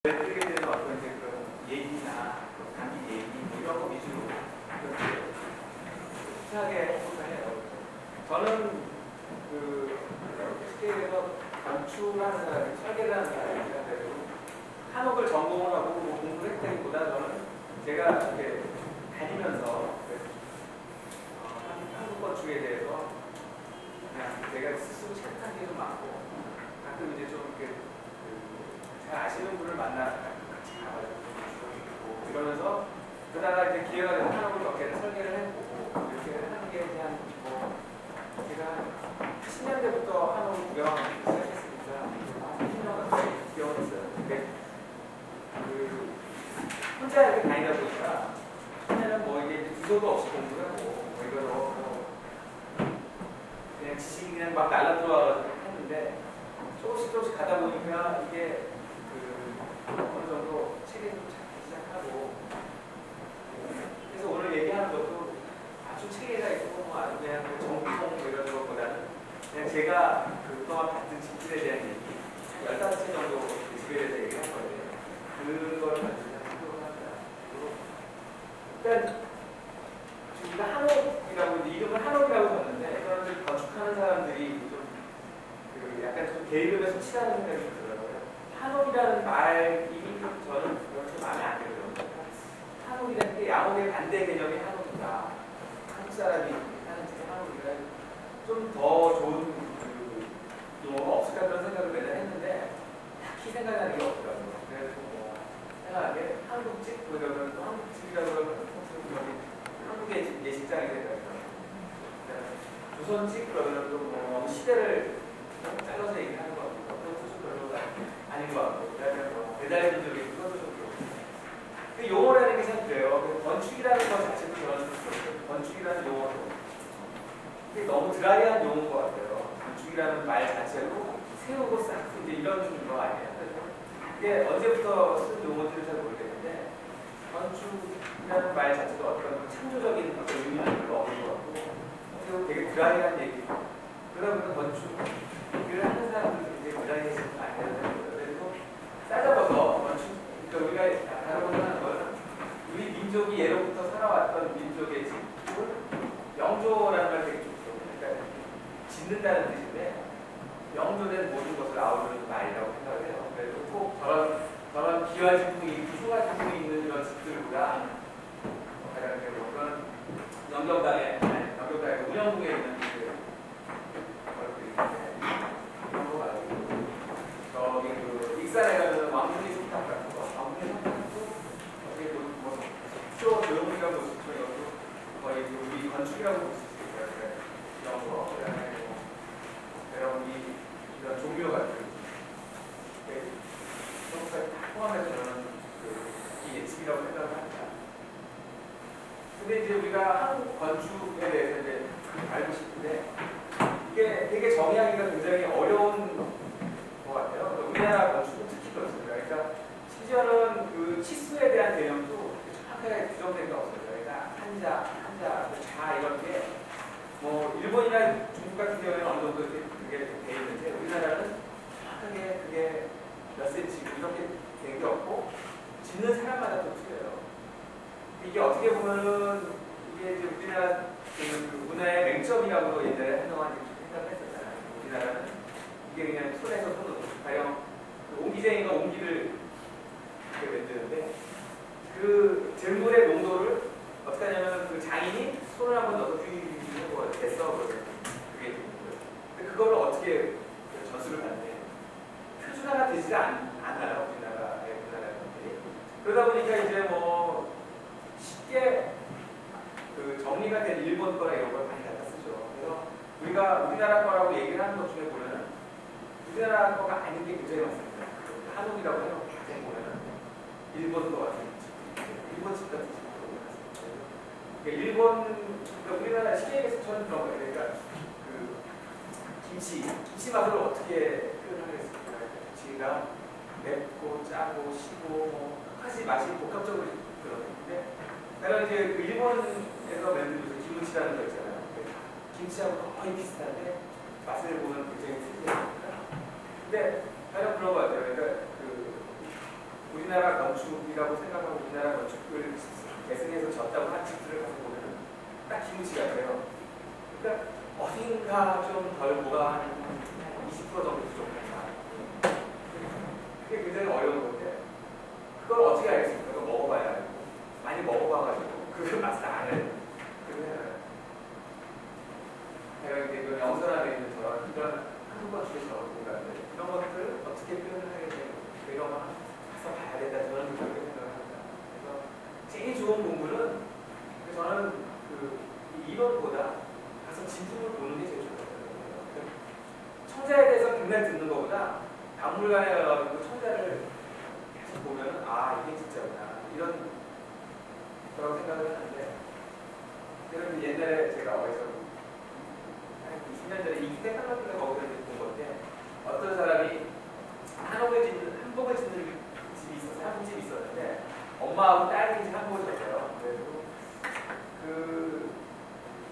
쓰게 되는 어떤 이제 그런 얘기나 단기 얘기 뭐 이런 거 위주로 이렇게 수하게 해볼까 해요. 저는 그 스케일에서 건축하는 사람이 설계를 하는 사람이니까 그래도 한옥을 전공을 하고 뭐 공부를 했다기보다 저는 제가 이렇게 다니면서 한국 건축에 대해서 그냥 제가 스스로 체크한 게 좀 많고 가끔 이제 좀 이렇게 잘 아시는 분을 만나 같이 가가지고 좀 그러면서 그러다가 이제 기회가 되면 한옥을 몇 개를 설계를 해보고 이렇게 하는 게 그냥 뭐 제가 80년대부터 한옥을 구경하기 시작했으니까 30년 가까이 구경을 했어요. 근데 그 혼자 이렇게 다니다 보니까 처음에는 뭐 이게 주소도 없이 공부를 하고 뭐 이거로 뭐 그냥 지식이 그냥 막 날라 들어와가지고 했는데 조금씩 가다 보니까 이게 어느 정도 책을 좀 찾기 시작하고 그래서 오늘 얘기하는 것도 아주 체계가 있고 뭐 아주 그냥 정통 이런 것보다는 그냥 제가 그동안 받은 집들에 대한 얘기 15개 정도 집에 대해서 얘기를 할 건데 그걸 가지고 하도록 합니다. 일단 우리가 한옥이라고 이름을 한옥이라고 줬는데 그런 건축하는 사람들이 좀 약간 좀 계급에 속치라는 생각이 들어요. 한옥이라는 말이 저는 그렇게 마음에 안 들어요. 한옥이라는 게 양옥의 반대 개념이 한옥이다. 한국 사람이 하는 집에 한옥이라 좀 더 좋은 용어가 없을까 그런 생각을 매달 했는데 딱히 생각나는 게 없더라고요. 그래서 뭐 생각하게 한국집 그러면 또 한국집이라고 그러면 한국의 예식장이 되더라고요. 조선집 그러면 또 뭐 시대를 잘라서 얘기하는 것 같고 그것도 좀 별로가 아닌 것 같고 그다음에 뭐 배달 민족이 그것도 좀 그렇고 그 용어라는 게 참 그래요. 건축이라는 것 자체도 저는 건축이라는 용어도 이게 너무 드라이한 용어인 것 같아요. 건축이라는 말 자체로 세우고 쌓고 이제 이런 거 아니에요. 그게 언제부터 쓴 용어인지를 잘 모르겠는데 건축이라는 말 자체도 어떤 창조적인 어떤 의미는 별로 없는 것 같고 그리고 되게 드라이한 얘기고 그러다 보니까 건축을 하는 사람들이 굉장히 드라이해지는 거 아니냐는 거예요. 그리고 따져봐서 건축 그러니까 우리가 다뤄보는 건 우리 민족이 예로부터 살아왔던 민족의 집을 영조라는 말 되게 좋죠. 그러니까 짓는다는 뜻인데 영조된 모든 것을 아우르는 말이라고 생각을 해요. 그래서 꼭 저런 기와 지붕이 수가 지붕이 있는 이런 집들보다 가장 그런 영경당에 운영동에 있는 이런 거 가지고 저기 그 익산에 가면 왕문이 석탑 같은 거 왕문이 석탑도 어떻게 뭐 조 조용이라고 볼 수 있죠. 이것도 거의 우리 건축이라고 볼 수 있어요. 이런 거 그다음에 뭐 이런 종묘 같은 그것까지 다 포함해서 저는 이 예측이라고 생각을 합니다. 근데 이제 우리가 한국 건축에 대해서 이제 알고 싶은데 이게 되게 정의하기가 굉장히 어려운 것 같아요. 그러니까 우리나라 건축은 특히 그렇습니다. 그러니까 심지어는 그 치수에 대한 개념도 정확하게 규정된 게 없어요. 그러니까 한자, 좌 이런 게 뭐 일본이나 중국 같은 경우에는 어느 정도 그게 돼 있는데 우리나라는 정확하게 그게 몇 센치 이렇게 된 게 없고 짓는 사람마다 또 틀려요. 이게 어떻게 보면은 이게 이제 우리나라 그 문화의 맹점이라고 옛날에 한동안 생각을 했었잖아요. 우리나라는 이게 그냥 손에서 손으로 가령 그 옹기쟁이가 옹기를 이렇게 만드는데 그 젤물의 농도를 어떻게 하냐면 그 장인이 손을 한번 넣어서 휘휘휘 됐어 그러면 그게 근데 그거를 어떻게 전수를 받는데 표준화가 되지 않아요. 우리나라의 문화라든지 그러다 보니까 이제 뭐 쉽게 그 정리가 된 일본 거나 이런 걸 많이 갖다 쓰죠. 그래서 우리가 우리나라 거라고 얘기를 하는 것 중에 보면은 우리나라 거가 아닌 게 굉장히 많습니다. 한옥이라고 해요. 자세히 보면은 일본 거 같은 일본 집 같은 집도 많습니다. 그러니까 그러니까 우리나라 시계에서처럼 그런 거예요. 그러니까 그 김치 맛을 어떻게 표현하겠습니까? 김치가 맵고 짜고 시고 뭐 끝까지 맛이 복합적으로 그런데 내가 이제 그 일본에서 만든 김치라는 거 있잖아요. 김치하고 거의 비슷한데 맛을 보면 굉장히 특이합니다. 근데 다른 그런 거 같아요. 그러니까 그 우리나라 건축이라고 생각하고 우리나라 건축을 계승해서 졌다고 한 집들을 가서 보면 딱 김치 같아요. 그러니까 어딘가 좀 덜 뭐가 한 20% 정도 부족한. 그게 굉장히 어려운 건데 그걸 어떻게 알겠습니까? 그거 먹어봐야 알고 많이 먹어봐가지고 그 맛을 아는 그거는 제가 이제 그 영선함에 있는 저런 이런 한국 건축에서 공부하는데 이런 것들을 어떻게 표현을 하게 되고 이런 거 가서 봐야 된다 저는 그렇게 생각합니다. 그래서 제일 좋은 공부는 저는 그 이론보다 가서 진품을 보는 게 제일 좋거든요. 청자에 대해서 맨날 듣는 것보다 박물관에 가가지고 청자를 계속 보면은 아 이게 진짜구나 이런 거라고 생각을 하는데 그런데 옛날에 제가 어디서 한 20년 전에 이기 테크놀로지가 거기서 본 건데 어떤 사람이 한복을 짓는 집이 있었어요. 한복집이 있었는데 엄마하고 딸이 이제 한복을 졌어요. 그래서 그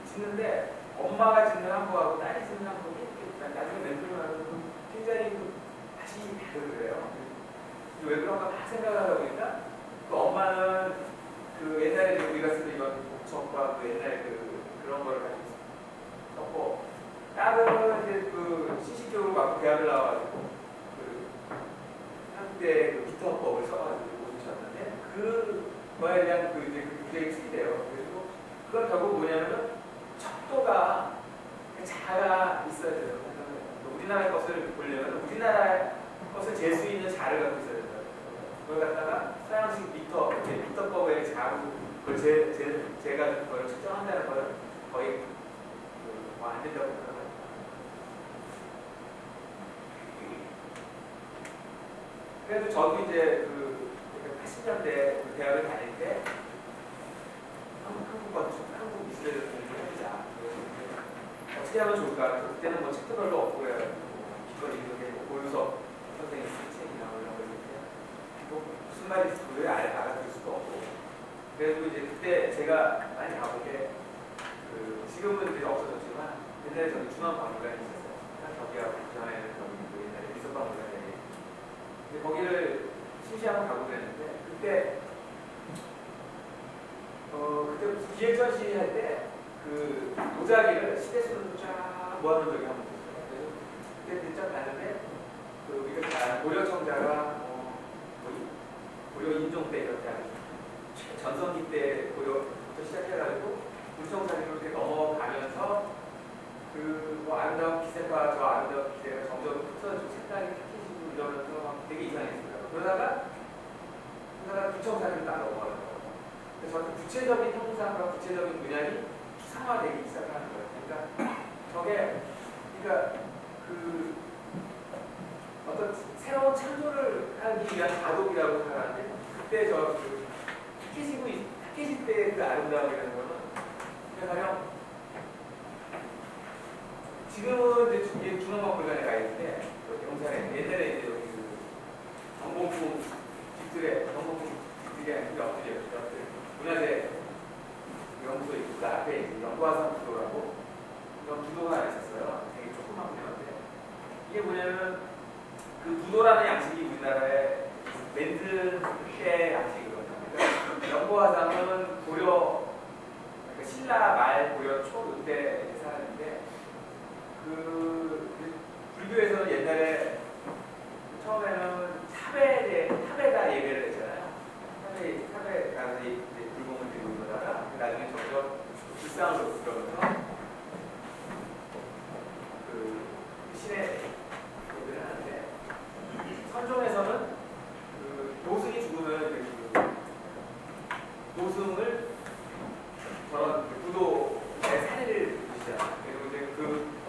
짓는데 엄마가 짓는 한복하고 딸이 짓는 한복이 나중에 멘토를 굉장히 맛이 다르더래요. 왜 그런가 막 생각을 하다 보니까 그 엄마는 그 옛날에 우리가 쓰던 이런 목청과 그 옛날에 그런 거를 가지고 썼고 딸은 이제 그 시식적으로 막 대학을 나와가지고 그 한국대 그 기타법을 써가지고 오셨는데 그거에 대한 그 이제 그 굉장히 특이돼요. 그리고 그건 결국 뭐냐면은 척도가 자가 있어야 돼요. 우리나라 것을 보려면 우리나라 것을 잴 수 있는 자를 갖고 있어야 된다. 그걸 갖다가 서양식 미터법의 자로 그걸 제가 그걸 측정한다는 걸 거의 뭐 안 된다고 생각합니다. 그래도 저도 이제 그 80년대 그 대학을 다닐 때 한국 건축, 한국 미술에 대해서 공부를 해보자. 어떻게 하면 좋을까? 그때는 뭐 책도 별로 없고 기껏 이렇게 고유석 선생님 쓴 책이나 이런 거 있는데 또 무슨 말인지 도저히 알아들을 수도 없고 그래도 이제 그때 제가 많이 가본 게 그 지금은 이제 없어졌지만 옛날에 저기 중앙박물관이 있었어요. 저기하고 그 전에는 저기 그 옛날에 미술박물관에 근데 거기를 심시한번 가고 그랬는데 그때 무슨 기획전시 할 때 그 도자기를 시대순으로 쫙 모아놓은 적이 한 번 있었어요. 그래서 그때 대전 갔는데 그 우리가 잘 고려청자가 고려 인종 때 이렇게 전성기 때 고려부터 시작해가지고 불청사기로 이렇게 넘어가면서 그 뭐 아름다운 기세가 저 아름다운 기세가 점점 흩어지고 색깔이 탁해지고 이러면서 막 되게 이상했어요. 그러다가 불청사기로 딱 넘어가는 거예요. 그래서 저한테 구체적인 형상과 구체적인 문양이 상화되기 시작하는 거예요. 그러니까 저게 그러니까 그 어떤 새로운 창조를 하기 위한 가독이라고 생각하는데 그때 그 탁해질 때 그 아름다움이라는 거는 가령 지금은 이제 중앙박물관에 가 있는데 용산에 옛날에 이제 여기 그 정봉품 집들이 아니고 엎드려요. 문화재 연구소 있고 그 앞에 이제 연구화산 부도라고 이런 부도가 하나 있었어요. 되게 조그만 부도인데 이게 뭐냐면 그 부도라는 양식이 우리나라에 맨들 때 양식이거든요. 그러니까 연구화산은 고려 그러니까 신라 말 고려 초 이때 살았는데 그 불교에서는 옛날에 처음에는 탑에다 예배를 했잖아요. 탑에 가서 이제 불공을 드리고 그러다가 나중에 점점 불상으로 들어가서 그 신의 예배를 하는데 선종에서는 그 도승이 죽으면 도승을 저런 부도에 사례를 주시잖아요. 그리고 이제 그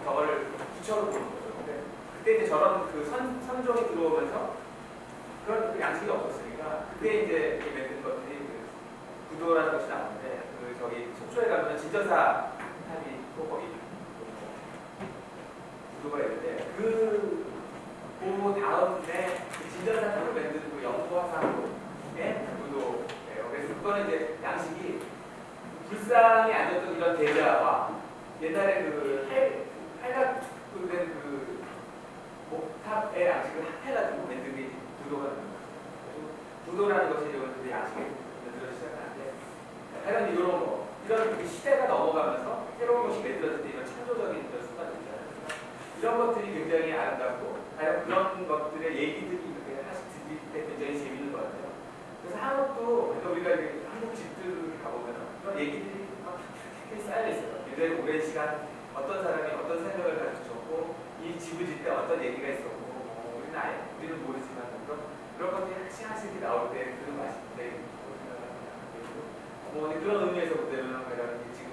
저거를 부처로 보는 거죠. 근데 그때 이제 저런 그 선종이 들어오면서 그런 양식이 없었으니까 그때 이제 만든 것들이 그 부도라는 것이 나오는데 그 저기 속초에 가면 진전사 탑이 또 거기 부도가 있는데 그 다음에 그 진전사 탑을 만든 그 영구화산의 부도예요. 그래서 그거는 이제 양식이 불상이 앉았던 이런 대자와 옛날에 그 활각된 그 목탑의 양식을 합해가지고 만든 게 부도가 되는 거예요. 구도라는 것이 이제 양식에 만들어지기 시작하는데, 하여간 이런 거, 이런 시대가 넘어가면서 새로운 것이 만들어질 때 이런 창조적인 이런 순간이 있잖아요. 이런 것들이 굉장히 아름답고, 그런 것들의 얘기들이 이렇게 하나씩 들릴 때 굉장히 재밌는 것 같아요. 그래서 한국도, 그러니까 우리가 이제 한국 집들을 가보면 그런 얘기들이 막 이렇게 쌓여 있어요. 굉장히 오랜 시간 어떤 사람이 어떤 생각을 가지고 이 집을 짓 때 어떤 얘기가 있었고, 우리는 모르지만 그런 것들이 하나씩 나올 때 그런 맛이 굉장히 있다고 생각합니다. 그런 의미에서 보면 지금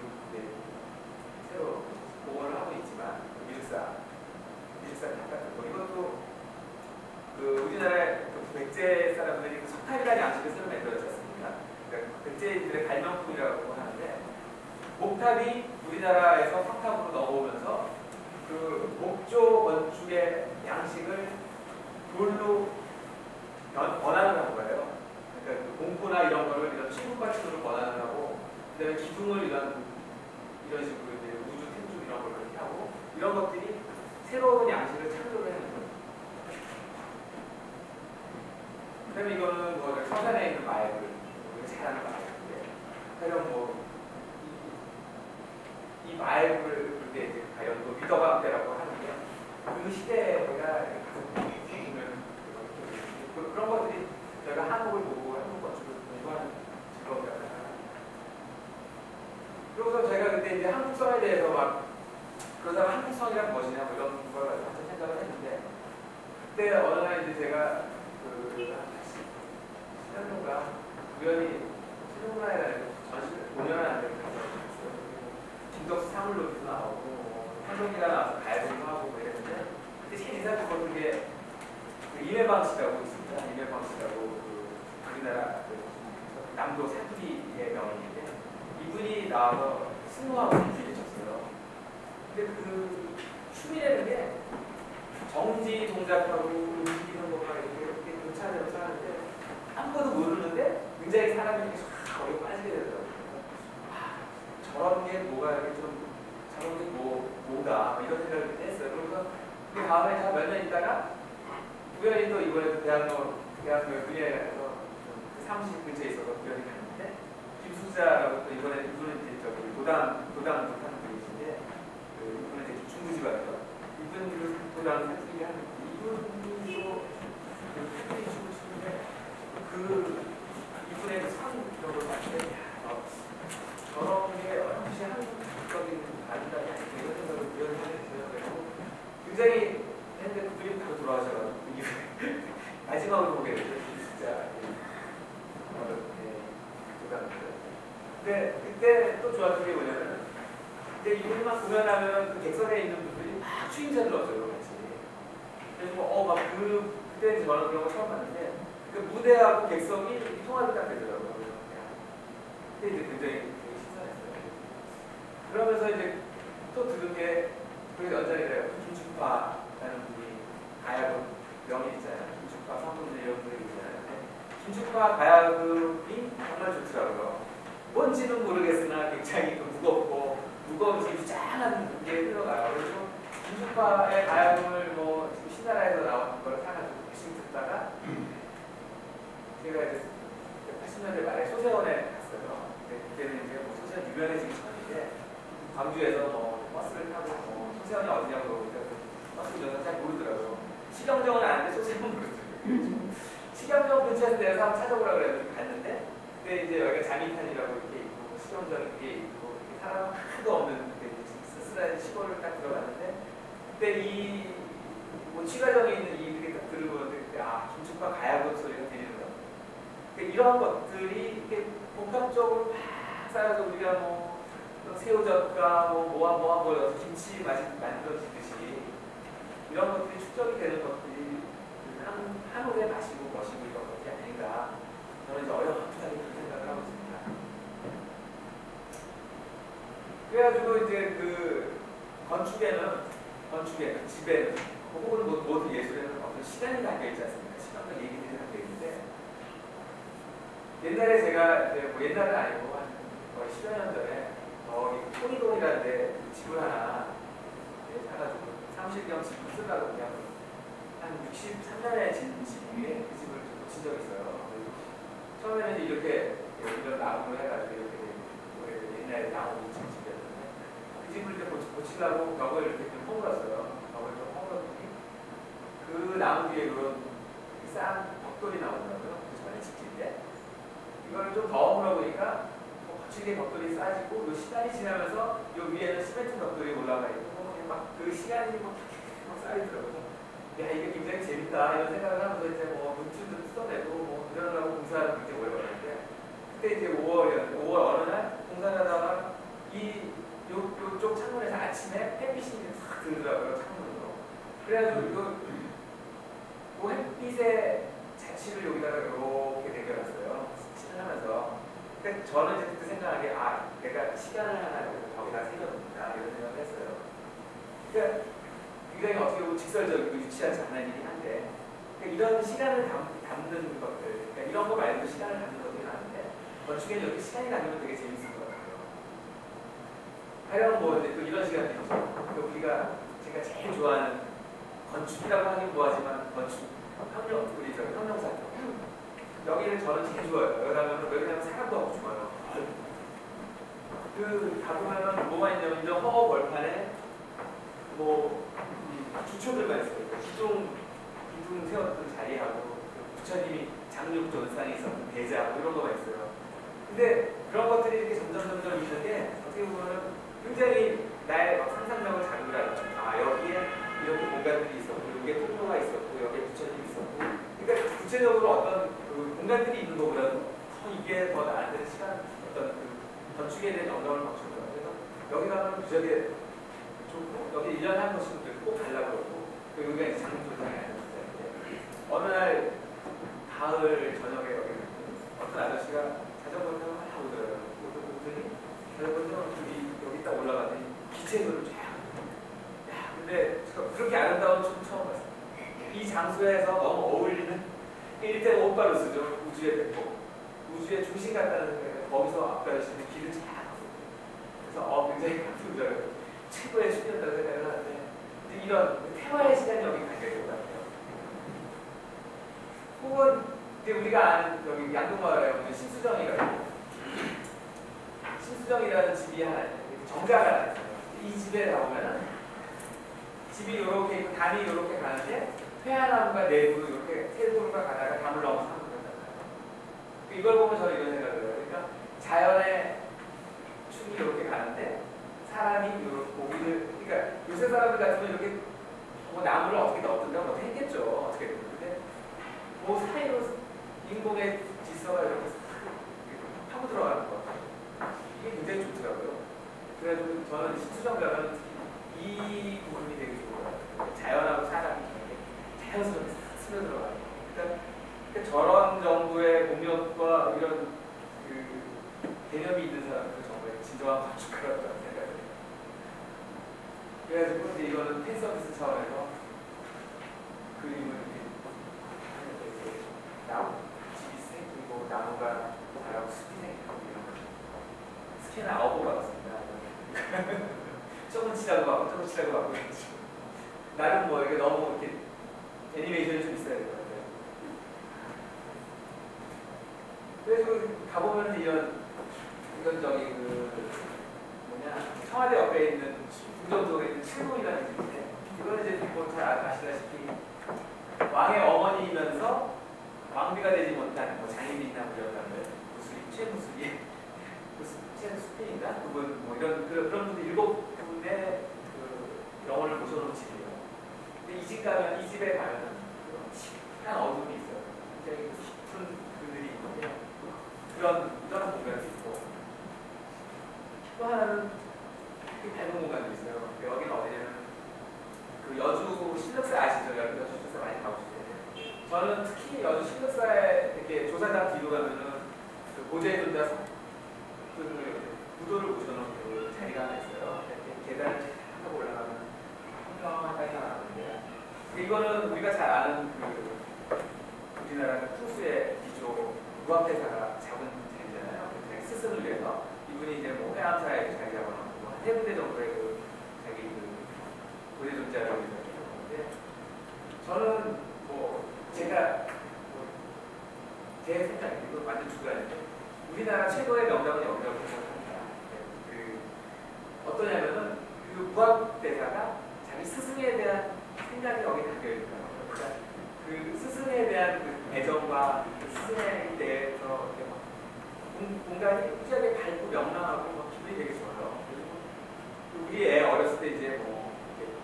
새로 공헌을 하고 있지만 미륵사 닭 이것도 우리나라의 백제 사람들이 석탑이라는 양식을 새로 만들었지 않습니까? 그러니까 백제인들의 발명품이라고 하는데, 목탑이 우리나라에서 석탑으로 넘어오면서 목조 건축의 양식을 돌로 번안을 한 거예요. 그러니까 공구나 이런 거를 이런 신국받침으로 번안을 하고, 그다음에 기둥을 이런 식으로 이제 우주 텐줄 이런 걸 그렇게 하고, 이런 것들이 새로운 양식을 창조를 해는 거예요. 그다음에 이거는 서산에 있는 마약을 우리가 잘 아는 마약인데, 하여간 이 마약을 그때 이제 과연 위더감대라고 하는데, 그 시대가 보면 그런 것들이 저희가 한국을 보고 한국 건축을 공부하는 즐거움이라고 생각합니다. 그러고서 제가 그때 이제 한국성에 대해서 막 그러다가 한국성이란 무엇이냐 이런 걸 같이 생각을 했는데, 그때 어느 날 이제 제가 10년인가 우연히 실용문화회라는 전시를 공연을 하는데 김덕수 사물놀이도 나오고 한동기가 나와서 가야금도 하고 이랬는데, 그때 제일 인상 깊었던 게 이매방 씨라고 있습니다. 이매방 씨라고 우리나라 남도 사투리의 명인인데, 이분이 나와서 승무하고 사투리를 쳤어요. 근데 춤이라는 게 정지 동작하고 움직이는 것과 이렇게 교차되면서 하는데 아무것도 모르는데 굉장히 사람이 계속 거기에 빠지게 되더라고요. 저런 게 뭐가 이렇게 저런 게 뭐가 이런 생각을 했어요. 그래서 그 다음에 몇 년 있다가 우연히 또 이번에 대학로에 분야에서 사무실 근처에 있어서 우연히 갔는데, 김숙자라고 또 이번에 이분은 이제 도당 하는 분이신데, 이분은 이제 중부지방에서 이분 도당 사투리 하는 이분도 사투리 춤을 추는데, 이분의 선 이런 걸 봤을 때 저런 게 혹시 한국적인 아름다움이 아닐까 이런 생각을 들었고, 굉장히 했는데 그분이 바로 돌아가셔가지고 마지막으로 보게 됐어요. 진짜 근데 그때 또 좋았던 게 뭐냐면, 근데 이분만 공연하면 그 객석에 있는 분들이 막 추임새를 넣어줘요, 같이. 그래서 그때 저는 그런 거 처음 봤는데, 그 무대하고 객석이 통합이 딱 되더라고요. 근데 이제 굉장히 되게 신선했어요. 그러면서 이제 또 들은 게, 그게 연장이래요. 김축파라는 분이 가야금 명인 있잖아요. 김축파 성분들 이런 분이 있잖아요. 김축파 가야금이 정말 좋더라고요. 뭔지는 모르겠으나 굉장히 무거운 짱한 게 흘러가요. 그래서 김축파의 가야금을 지금 신나라에서 나오는 걸 사가지고 열심히 듣다가 제가 이제 80년대 말에 소세원에 갔어요. 그때는 이제 소세원 유명해지기 전인데, 광주에서 버스를 타고 소세원이 어디냐고 물어보니까 버스 운전사 잘 모르더라고요. 시경정은 아는데 소세원은 모르더라고요. 시경정 근처에서 내가 한번 찾아보라고 그래서 갔는데, 그때 이제 여기가 장인탄이라고 이렇게 있고 시경정이 이렇게 있고 사람 하나도 없는 쓸쓸한 시골을 딱 들어갔는데, 그때 취가정에 있는 이렇게 딱 들어보는데, 그때 김축파 가야금 소리가 들리는 거예요. 그러니까 이런 것들이 이렇게 복합적으로 막 쌓여서 우리가 새우젓과 뭐와 넣어서 김치 맛이 만들어지듯이 이런 것들이 축적이 되는 것들이 한옥의 맛이고 멋이고 이런 것이 아닌가, 저는 이제 어렴풋하게 그런 생각을 하고 있습니다. 그래가지고 이제 건축에는 집에는 혹은 모든 예술에는 어떤 시간이 담겨있지 않습니까? 시간과 얘기들이 담겨있는데, 옛날에 제가 옛날은 아니고 한 거의 10여 년 전에 토리동이라는 데 집을 하나 사가지고 사무실 겸 집을 쓰려고 그냥 한 63년에 진 집 위에 그 집을 고친 적이 있어요. 이렇게 이런 나무로 해가지고 이렇게 옛날에 나무 집이었는데 그 집을 이제 고치려고 벽을 이렇게 좀 허물었어요. 벽을 좀 허물었더니 그 나무 뒤에 그런 싼 벽돌이 나오더라고요. 그 전에 집질 때 이걸 좀 더 허물어 보니까 거칠게 벽돌이 쌓아지고 요 시간이 지나면서 요 위에는 시멘트 벽돌이 올라가 있고 막 그 시간이 막 쌓이더라고요. 야, 이게 굉장히 재밌다 이런 생각을 하면서 이제 뭐 눈치도 뜯어내고 뭐 이러느라고 공사를 굉장히 오래 걸렸는데 그때 이제 5월 어느 날 공사를 하다가 요쪽 창문에서 아침에 햇빛이 탁 들더라고요, 창문으로. 그래가지고 그 햇빛의 자취를 여기다가 이렇게 대결했어요. 칠하면서. 근데 저는 이제 그때 생각한 게 내가 시간을 하나 저기다 새겨놓는다 이런 생각을 했어요. 그러니까 굉장히 어떻게 보면 직설적이고 유치하지 않은 일이긴 한데 그러니까 이런 시간을 담는 것들 그러니까 이런 거 말고도 시간을 담는 것들이 많은데 건축에는 이렇게 시간이 담으면 되게 재밌을 것 같아요. 하여간 뭐 이제 또 이런 시간이 있죠. 우리가 제가 제일 좋아하는 건축이라고 하긴 뭐하지만 건축 우리 저기 혁명사죠. 여기는 저는 제일 좋아요. 왜냐면 사람도 없고 좋아요. 가보면은 뭐가 있냐면 이제 허허 벌판에 뭐 기초들만 있어요. 기둥 세웠던 자리하고 부처님이 장육전상에 있었던 대자하고 이런 거가 있어요. 근데 그런 것들이 이렇게 점점 있는 게 어떻게 보면은 굉장히 나의 상상력을 자극을 하죠. 여기에 이렇게 공간들이 있었고 여기에 통로가 있었고 여기에 부처님이 있었고 그러니까 구체적으로 어떤 그 공간들이 있는 것보다도 이게 더 나한테 시간 어떤 그 건축에 대한 영감을 받는 거예요. 그래서 여기 가면 무지하게 좋고 여기 1년에 한 번씩 꼭 가려고 그러고 여기가 이제 장문조상이 아니었는데 어느 날 가을 저녁에 여기 어떤 아저씨가 자전거 타고 막 오더라고요. 오더니 자전거 타고 여기 딱 올라가더니 기체소를 쫙 근데 그렇게 아름다운 춤 처음 봤어요. 이 장소에서 너무 어울리는 일대 오빠로스죠. 우주의 백복. 우주의 중심 같다는 생각에 거기서 앞가르치는 길을 쫙 그래서 굉장히 감동적이에요. 최고의 춤이었다고 생각을 하는데 이런 태화의 시간이 여기 가게 것 같아요. 혹은 이제 우리가 아는 여기 양동마을에 오는 신수정이라는 집이 하나 있어요. 정자가 하나 있어요. 이 집에 가보면은 집이 이렇게 있고 담이 이렇게 가는데 회화나무가 내부로 이렇게 세 그루가 가다가 담을 넘어서 한 그루 가잖아요. 이걸 보면 저는 이런 생각을 해요. 그러니까 자연의 춤이 이렇게 가는데 사람이 이렇게 고기를 그러니까 요새 사람들 같으면 이렇게 뭐 나무를 어떻게 넣든가 뭐 했겠죠. 어떻게든. 근데 뭐 사이로 인공의 질서가 이렇게 파고 들어가는 거 이게 굉장히 좋더라고요. 그래가지고 저는 신수정 가면 이 부분이 되게 좋은 것 같아요. 자연하고 사람이 자연스럽게 스며들어가는 거. 그러니까 저런 정도의 공력과 이런 그 개념이 있는 사람들 정말 진정한 건축가라고 생각해요. 그래가지고 이제 이거는 팬 서비스 차원에서 그림을 이렇게 나무 집이 생기고 나무가 자라고 숲이 생기고 이런 거. 스캔 아웃보 받았습니다. 조금 치라고 하고 나름 뭐 이게 너무 이렇게 애니메이션이 좀 있어야 될 것 같아요. 그래서 가보면 이런 저기 청와대 옆에 있는 중정동에 있는 칠문이라는 집인데 이거는 이제 뭐 잘 아시다시피 왕의 어머니이면서 왕비가 되지 못한 뭐 장인이나 뭐 이런 사람들 최수빈인가 그분 뭐 이런 그런 분들 7분의 그 영혼을 모셔놓은 집이에요. 근데 이 집에 가면은 한 어둠이 있어요. 굉장히 깊은 그들이 있는데 이런 공간이 있고 또 하나는 밝은 공간도 있어요. 여기는 어디냐면 그 여주 신덕사 아시죠? 여주 신덕사 많이 가보실 텐데 저는 특히 여주 신덕사에 이렇게 조사장 뒤로 가면은 그 고대의 존자 그 구도를 모셔놓은 그 자리가 하나 있어요. 이렇게 계단을 쫙 하고 올라가면 평평한 땅이가 나오는데 이거는 우리가 잘 아는 그 우리나라 풍수의 기조 무학대사가 잡은 자리잖아요. 스승을 위해서 이분이 이제 뭐 해암사에 자리 잡아놓고 한 3군데 정도의 그 자기 그 고대 존재를 했는데 저는 뭐 제가 제 생각이 완전 주관인데 우리나라 최고의 명당은 여기라고 생각합니다. 어떠냐면은 그 부학 대사가 자기 스승에 대한 생각이 여기 담겨 있더라고요. 그러니까 그 스승에 대한 그 애정과 그 스승에 대해서 이렇게 막 공간이 무지하게 밝고 명랑하고 막 기분이 되게 좋아요. 그리고 우리 애 어렸을 때 이제 뭐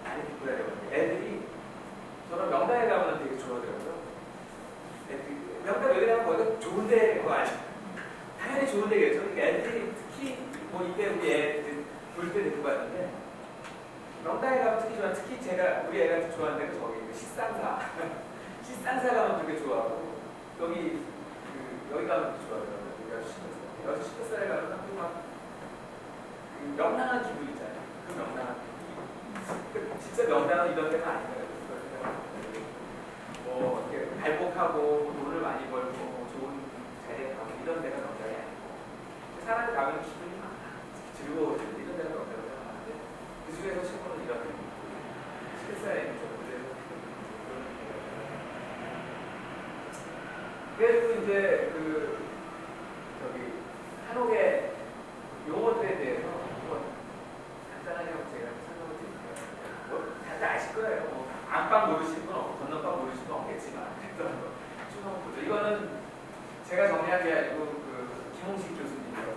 많이 듣고 다녔는데 애들이 저는 명당에 가면 되게 좋아하더라고요. 명당 여기 가면 거기가 좋은데 그거 아니죠. 당연히 좋은 데겠죠. 그러니까 애들이 특히 뭐 이때 우리 애 볼 때 데리고 갔는데 명당에 가면 특히 좋아. 특히 제가 우리 애가 좋아하는 데가 저기 식상사. 식상사 가면 되게 좋아하고 여기 가면 되게 좋아하더라고요. 여기 식상사에 가면 막 명랑한 기분 있잖아요. 그 명랑한 기분. 진짜 명당은 이런 데가 아닌가요? 뭐 이렇게 발복하고 돈을 많이 벌고 좋은 자리에 가고 이런 데가 명당이 아니고 사람이 가면 기분이 막 즐거워지는 이런 데가 명당이 많은데 그 중에서 최고는 이런 데 실사에 그래도 이제 저기 한옥의 용어들에 대해서 한번 간단하게 제가 설명을 드릴게요. 뭐 다들 아실 거예요. 뭐 안방 모르시는 건 없고 건너방 모르시는 건 없겠지만 쭉 한번 보죠. 이거는 제가 정리한 게 아니고 김홍식 교수님이라고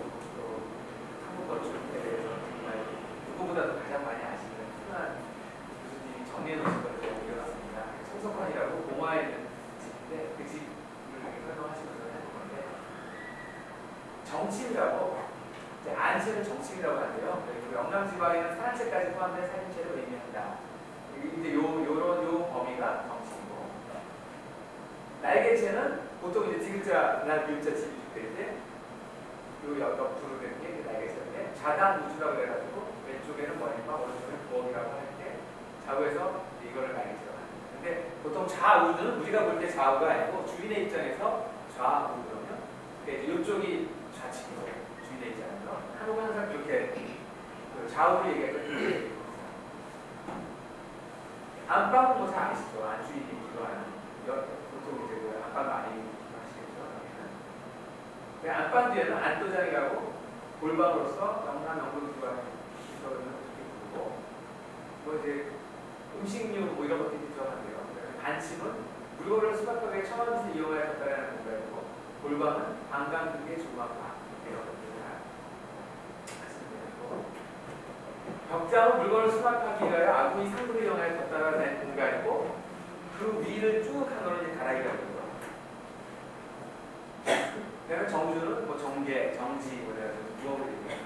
한국 건축에 대해서 정말 누구보다도 가장 많이 아시는 훌륭한 교수님이 정리해 놓으신 걸 제가 올려놨습니다. 송석환이라고 공화에 있는 집인데 그 집을 설명하시면서 하는 건데 정치라고 안채를 정치라고 하는데요. 그리고 영남지방에는 산악채까지 포함된 살림채를 의미한다. 이제 요런 범위가 정치이고 날개채는 보통 이제 디귿자나 미음자 집이 때인데 요 옆으로 되는 게 날개채인데 좌단 우주라고 해가지고 왼쪽에는 머리과 오른쪽에는 부엌이라고 할 때 좌우에서 이거를 날개채라고 합니다. 근데 보통 좌우는 우리가 볼 때 좌우가 아니고 주인의 입장에서 좌우 그러면 이쪽이 좌측이고 주인의 입장에서 한국은 항상 이렇게 좌우를 얘기하거든요. 안방은 뭐 잘 아시죠? 안주인이 기도하는 보통 이제 안방 많이 하시겠죠. 안방 뒤에는 안도장이라고 골방으로서 영남 영국 기도하는 기도를 이렇게 부르고 뭐 이제 음식류 뭐 이런 것들이 들어간대요. 반침은 물건을 수납하기에 처음부터 이용하여 졌다는 공간이고 골방은 방광 등의 조망과 이런 것들을 벽장은 물건을 수납하기 위하여 아궁이 상부를 이용하여 덧달아 낸 공간이고 그 위를 쭉 한 거는 이제 다라이라고 그러죠. 그다음에 정주는 뭐 정계, 정지, 뭐 이래가지고 무엇을 얘기해요.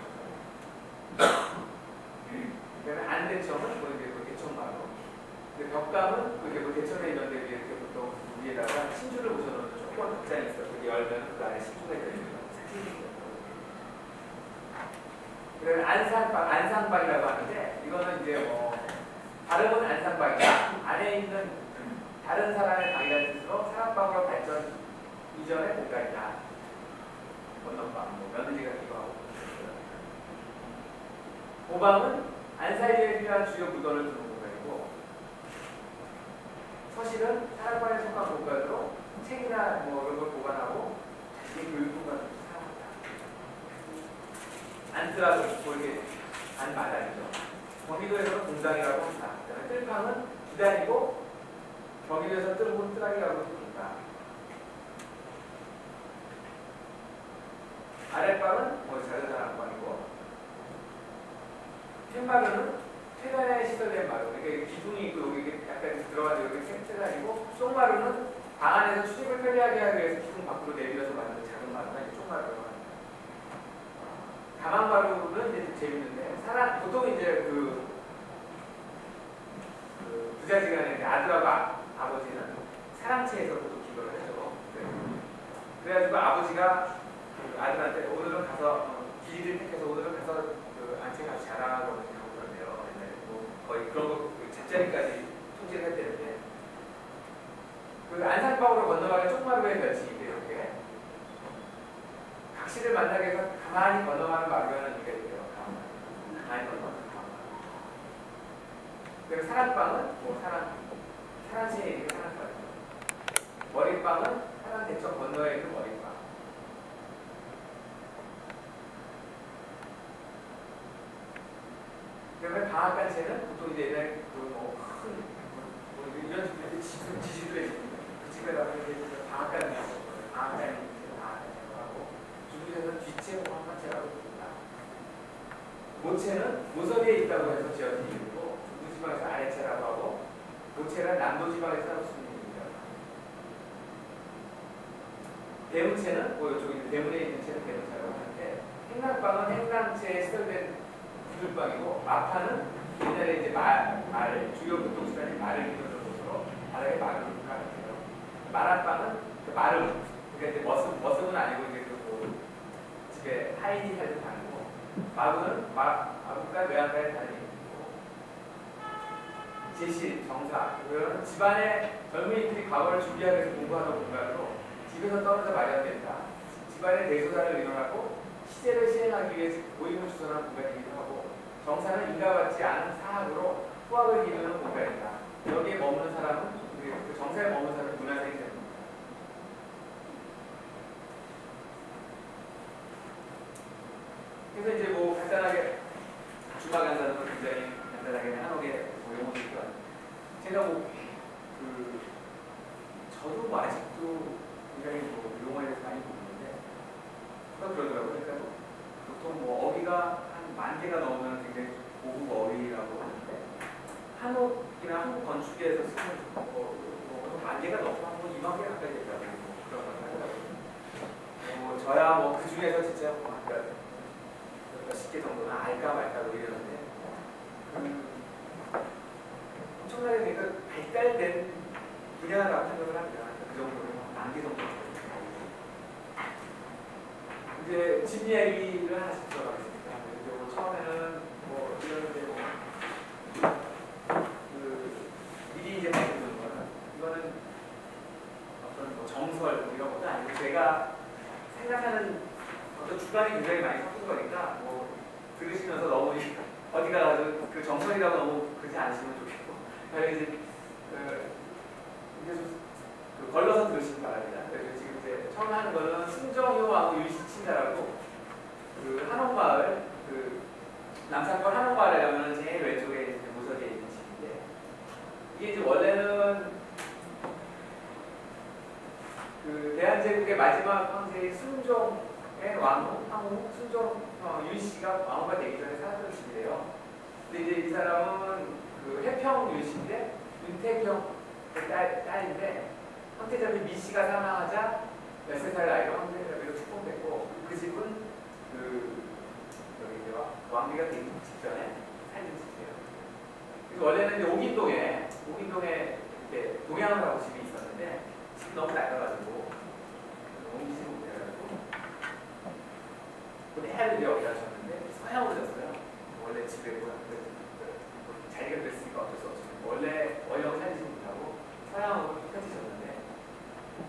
그다음에 안대청은 뭐 이제 대청마루. 근데 벽감은 그게 뭐 대청에 이런 데 이렇게 보통 위에다가 신주를 묻혀놓는 조그만 벽장이 있어요. 그게 열면 그 안에 신주가 있거든요. 그다음에 안상방이라고 하는데 이거는 이제 뭐 발음은 안상방이다. 안에 있는 다른 사람의 방이라는 뜻으로 사랑방으로 발전 이전의 공간이다. 건너방, 뭐 며느리가 기도하고. 고방은 안사이에 필요한 주요 물건을 두는 공간이고 서실은 사랑방에 속한 공간으로 책이나 뭐 이런 걸 보관하고 자신의 교육 공간으로 안뜨라고 뭐 이렇게 안마당이죠. 경기도에서는 공장이라고 합니다. 그다음에 뜰방은 기단이고 경기도에서 뜰 혹은 뜰하기라고 부릅니다. 아랫방은 뭐 자전거방이고 툇마루는 퇴단에 시설된 마루. 그러니까 기둥이 있고 여기 약간 들어가서 여기 셋트가지고 쪽마루는 방 안에서 출입을 편리하게 하기 위해서 기둥 밖으로 내밀어서 만드는 작은 마루가 이제 쪽마루라고 합니다. 가망마루는 이제 재밌는데 보통 이제 부자지간에 아들하고 아버지는 사랑채에서 보통 기도를 하죠. 그래가지고 아버지가 아들한테 오늘은 가서 길이를 택해서 오늘은 가서 안채 같이 자라고 하고 그러는데요. 뭐 거의 그런 거 잠자리까지 통제를 했대는데 안산방으로 건너가는 쪽마루의 별칭인데 이렇게 각시를 만나게 해서 가만히 건너가는 마루라는 얘기가 있대요. 가만히 건너가는 마루. 그리고 사랑방은 뭐 사랑채에 있는 사랑방이죠. 머리방은 사랑대청 건너에 있는 머리방. 방앗간채는 보통 이제 옛날 그뭐큰 이런 지시도에 그 집에다가 이제 방앗간이 하고 중국에서는 뒤채 방앗간채라고 부릅니다. 모채는 모서리에 있다고 해서 지어진 이유고 중부지방에서 아래채라고 하고 모채는 남도지방에서 하고 쓰는 이유입니다. 대문채는 이쪽에 대문에 있는 채는 대문채라고 하는데 행랑빵은 행랑채에 시설된 구들빵이고 마파는 옛날에 이제 주요 교통수단이 말을 이루는 곳으로 바닥에 말을 깔았대요. 마라빵은 그 마름, 그러니까 이제 머슴은 아니고 이제 그 집에 하인이 살던 다니고 마구는 마구가 외양간에 다니고 제실, 정사, 이런 집안의 젊은이들이 과거를 준비하기 위해서 공부하던 공간으로 집에서 떨어져 마련된다. 집안의 대소사를 의논하고 시제를 시행하기 위해서 모임을 주선한 공간이기도 하고 정사는 인가받지 않은 사학으로 후학을 이루는 공간이다. 여기에 머무는 사람은 그 정사에 머무는 사람은 문화생이 됩니다. 그래서 이제 뭐 간단하게 주막 간사도 굉장히 간단하게 한옥에 용어를 쓰죠. 제가 저도 아직도 굉장히 용어에 대해서 많이 보는데 그러더라고요. 그러니까 보통 어휘가 한 10,000개가 넘으면 굉장히 고급 어휘라고 하는데 한옥이나 한국 건축에서 쓰는 10,000개가 넘고 한 20,000개 가까이 됐다고 그런 걸 하더라고요. 저야 그 중에서 진짜 몇십 개 정도는 알까 말까 이러는데 엄청나게 그러니까 발달된 분야라고 생각을 합니다. 그 정도로 10,000개 정도. 이제 집 이야기를 하나씩 들어가겠습니다. 처음에는 이런데 미리 이제 말해주는 거는 이거는 어떤 정설 이런 것도 아니고 제가 생각하는 어떤 주관이 굉장히 많이 섞인 거니까 들으시면서 너무 어디 가서 그 정설이라고 너무 그러지 않으시면 좋겠고 이제 걸러서 들으시기 바랍니다. 그래서 지금 이제 처음 하는 거는 승정효하고 유시친다라고 그 한옥마을 남산권 한옥마을에 가면 제일 왼쪽에 이제 모서리에 있는 집인데 이게 이제 원래는 그 대한제국의 마지막 황제인 순종의 황후 순종 윤씨가 왕후가 되기 전에 살았던 집이래요. 근데 이제 이 사람은 그 해평 윤씨인데 윤태경의 딸인데 황태자비 미씨가 사망하자 13살 나이로 황태자비로 축봉됐고 그 집은 여기 이제 왕비가 되기 직전에 살던 집이에요. 그래서 원래는 이제 옥인동에 이렇게 동양을 하고 집이 있었는데 집이 너무 낡아가지고 옮기지 못해가지고 해를 여기 하셨는데 서양으로 졌어요. 원래 집에 자리가 됐으니까 어쩔 수 없죠. 원래 원형을 살리지 못하고 서양으로 펴지셨는데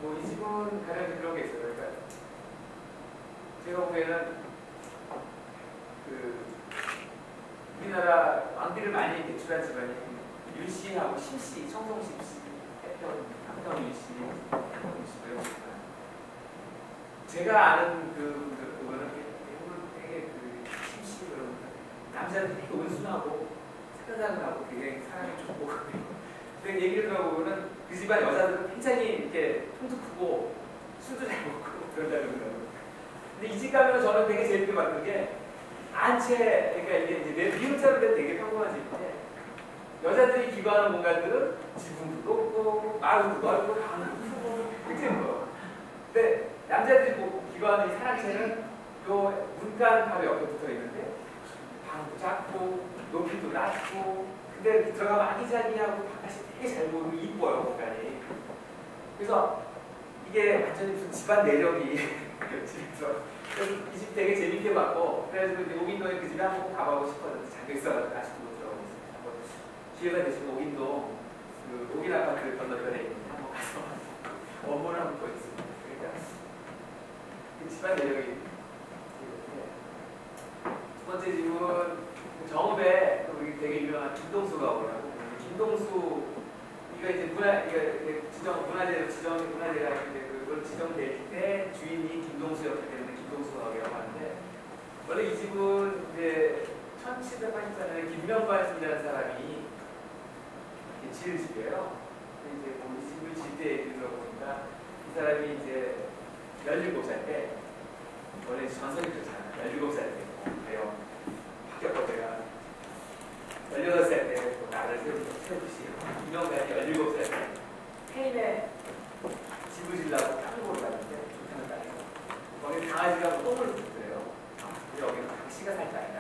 이 집은 가령 그런 게 있어요. 그러니까 제가 보기에는 우리나라 왕비를 많이 배출한 집안이 윤씨하고 심씨, 청송심씨, 한평 윤씨, 한평 윤씨 제가 아는 그분은 되게 심씨 그런 남자들 되게 온순하고 착하고 되게 사람이 좋고 근데 얘기를 들어보면은 그 집안 여자들은 굉장히 이렇게 통도 크고 술도 잘 먹고 그런다고 그러더라고요. 근데 이 집 가면 저는 되게 재밌게 봤던 게 안채, 그러니까 이게 이제 비용자로 된 되게 평범한 집인데 여자들이 기거하는 공간들은 지붕도 높고 마루도 넓고 방도 크고 이렇게 된 거예요. 근데 남자들이 기거하는 이 사랑채는 요 문간 바로 옆에 붙어 있는데 방도 작고 높이도 낮고 근데 들어가면 아기자기하고 바깥이 되게 잘 보이고 이뻐요 공간이. 그래서 이게 완전히 무슨 집안 내력이 집에서 그래서 이 집 되게 재밌게 봤고 그래서 이제 옥인동에 그 집에 한번 가보고 싶었는데 잠겨있어가지고 아직도 못 들어가고 있습니다. 한번 기회가 되시면 옥인동 옥인 아파트 건너편에 있는 한번 가서 원본을 한번 보겠습니다. 그러니까 그 집안 내력이 이렇게 두 번째 집은 정읍에 우리 되게 유명한 김동수가 오라고 김동수 이거 이제 문화재로 문화재가 있는데 그걸 지정될 때 주인이 김동수였기 때문에 김동수가라고 하는데 원래 이 집은 이제 1784년에 김명관 씨라는 사람이 지은 집이에요. 이제 이 집을 질 때 얘기 들어보니까 이 사람이 이제 17살 때, 원래 전설이 그렇잖아요. 17살 때, 그래요. 합격과 제가 18살 때 또 나를 세우듯이 김명관이 17살 때 스페인에 집을 지려고 한국으로 갔는데 좋다는 땅에서 거기 강아지가 똥을 묻더래요. 여기는 강씨가 살 땅이다.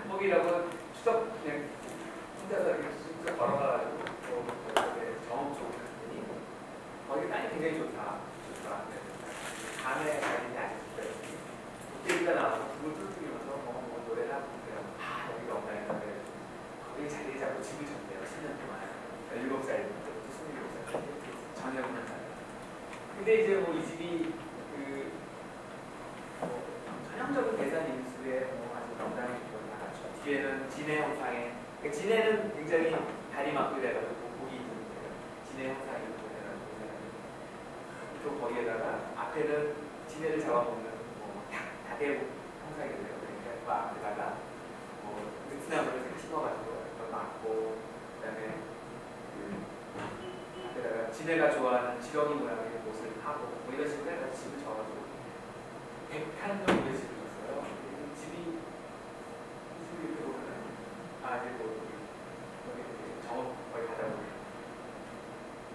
거기라고 추석 그냥 혼자서 이렇게 쑥쑥 걸어가가지고 정읍 쪽으로 갔더니 거기 땅이 굉장히 좋다. 밤에 가는데 아직 좋다. 그때가 나와서 불을 뚫으면서 뭐 노래를 하고 그래요. 아 여기가 엉망이다. 거기 자리 잡고 집을 졌대요. 10년 동안. 17살부터 27살 저녁은 살아요. 근데 이제 뭐 이 집이 전형적인 대산 인수에 아주 명당이 나갔죠. 뒤에는 진해 형상에, 그러니까 진해는 굉장히 다리 막고 돼가지고 목이 있는데 진해 형상이 있고 해가지고 또 거기에다가 앞에는 진해를 잡아먹는 닭의 형상이래요. 그러니까 그 앞에다가 베트남으로 심어가지고 그걸 막고 그다음에 앞에다가 진해가 좋아하는 지렁이 모양의 옷을 하고 뭐 이런 식으로 해서 집을 져가지고 100칸 정도의 집을 줬어요. 이 집이 이렇게 보면은 이제 여기 정읍 거기 가다 보면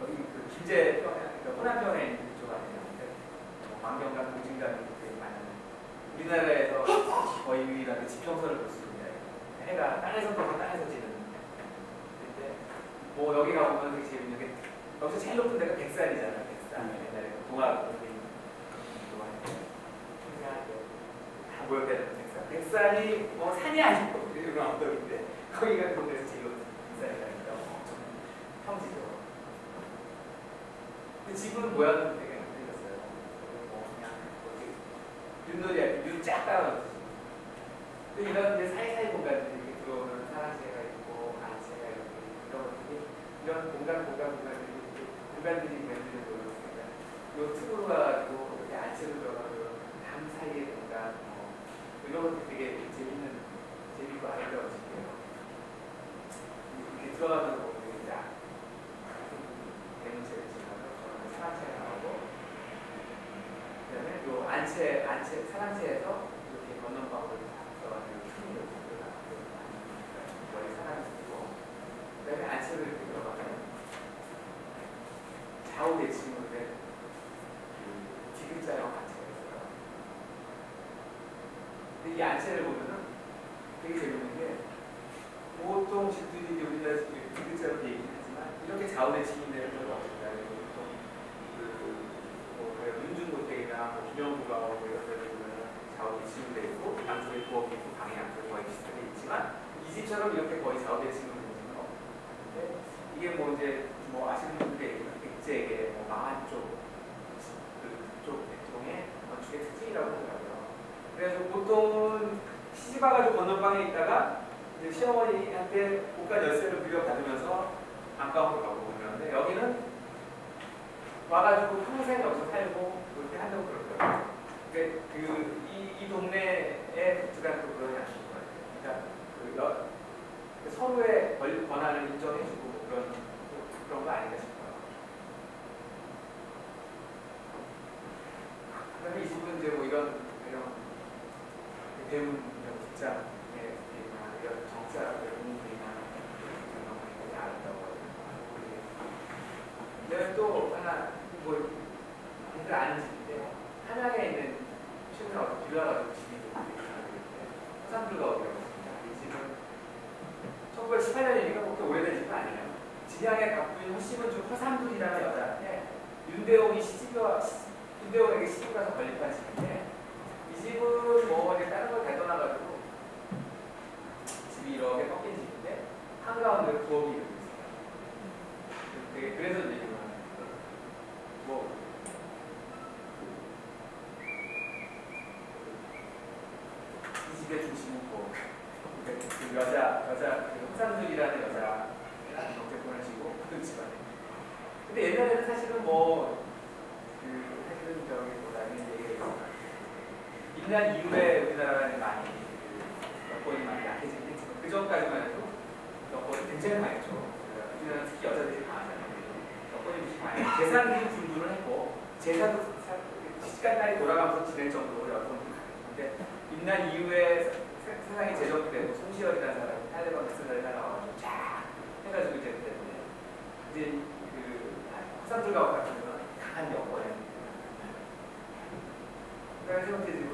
여기 그 김제 호남편에 있는 쪽 아니에요. 만경강 공진강이 되게 많은 우리나라에서 거의 유일하게 지평선을 볼 수 있는 해가 땅에서 떠서 땅에서 지는. 근데 뭐 여기 가보면 되게 재밌는 게 여기서 제일 높은 데가 백산이잖아요. 백산. 옛날에 동화 다 모였다는 백산. 백산이 뭐 산이 아니고 이런 언덕인데 거기가 동네에서 제일 높은 백산이라니까 엄청 평지죠. 근데 집은 모양은 되게 안 틀렸어요. 그냥 윷놀이 윷쫙 따라놨어요. 근데 이런 이제 사이사이 공간들이 이렇게 들어오는 사랑새가 있고 안새가 있고 이런 것들이 이런 공간들이 만드는 거였으니까 요 틈으로 가가지고 이렇게 안새로 들어가고 담 사이의 공간 이런 것들이 되게 재밌고 아름다운 집이에요. 이렇게 들어가면서 보면 이제 대문체를 지나서 사랑새가 나오고 그다음에 요 안채 사랑채에서 이렇게 건넌방으로 들어가지고 틈이 이렇게 들어가고 머리 사랑이 있고 그다음에 안채로 이렇게 들어가면 좌우 대칭으로 된 디귿자형 안채가 있어요. 근데 이 안채를 보면은 되게 재밌는 게 보통 집들이 우리나라 집들이 디귿자로 되어 있긴 하지만 이렇게 좌우 대칭이 되는 경우가 없습니다. 보통 윤중고택이나 김영구가 이런 데를 보면 좌우 대칭으로 되어 있고 양쪽에 부엌이 있고 방에 양쪽에 거의 비슷하게 있지만 이 집처럼 이렇게 거의 좌우 대칭으로 되는 건 없는데 이게 뭐 이제 뭐 아시는 분들이 얘기하면 백제의 망한 그쪽 계통의 건축의 특징이라고 하더라고요. 그래서 보통 시집와가지고 건너방에 있다가 이제 시어머니한테 옷간 열쇠를 물려받으면서 안방으로 가고 그러는데 여기는 와가지고 평생 여기서 살고 그렇게 한다고 그러더라고요. 이 동네의 독특한 또 그런 양식인 것 같아요. 그러니까 서로의 권한을 인정해주고 그런 거 아닌가 싶어요. 그다음에 이 집은 이제 뭐 이런 배운 이런 뒷장에 이런 정자 공부이나 이런 거 굉장히 아름다워요. 그다음에 또 하나 뭐 다들 아는 집인데 한양에 있는 최근에 어떤 빌라가 집이 있는데 화산불가 어디라고 있습니다. 이 집은 1918년이니까 그렇게 오래된 집은 아니에요. 진양의 가꾸인 허씨문중 허삼둘이라는 여자한테 윤대홍이 윤대홍에게 시집 가서 건립한 집인데 이 집은 뭐 이제 다른 걸 대떠나가지고 집이 이렇게 꺾인 집인데 한가운데 부엌이 이렇게 있어요. 그래서 이제 뭐 이 집의 중심은 부엌. 그 여자 그 허삼둘이라는 여자 경제권을 지고 그 집안에. 근데 옛날에는 사실은 사실은 저기 나중에 얘기가 있지만 임난 이후에 우리나라는 많이 여건이 많이 약해지긴 했지만 그 전까지만 해도 여건이 굉장히 강했죠. 우리나라는 특히 여자들이 강하잖아요. 여건이 무슨 많이 재산이 분분을 했고 제사도 시간 딸이 돌아가면서 지낼 정도로 여건이 강했죠. 근데 임난 이후에 세상이 재정비되고 손시열이라는 사람이 탈레반 백성들이 나와가지고 쫙 해가지고 이제 때문에 이제 그 화산들과 같은 경우는 강한 여건에 그래서 이제 지금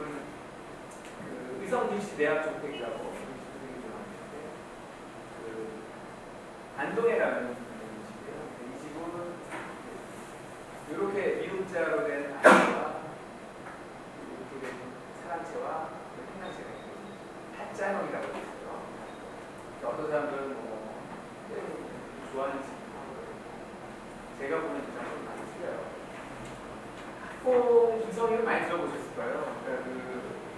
그 의성김씨 대학 조택이라고 그 안동에라는 집이에요. 이 집은 이렇게 미음자로 된 아이와 이렇게 된 사랑채와 행랑채가 있거든요. 팥자형이라고 있어요. 어떤 사람들은 뭐 좋아하는 집 제가 보는 집하고는 많이 틀려요. 학봉 김성희를 많이 들어보셨을 거예요. 그러니까 그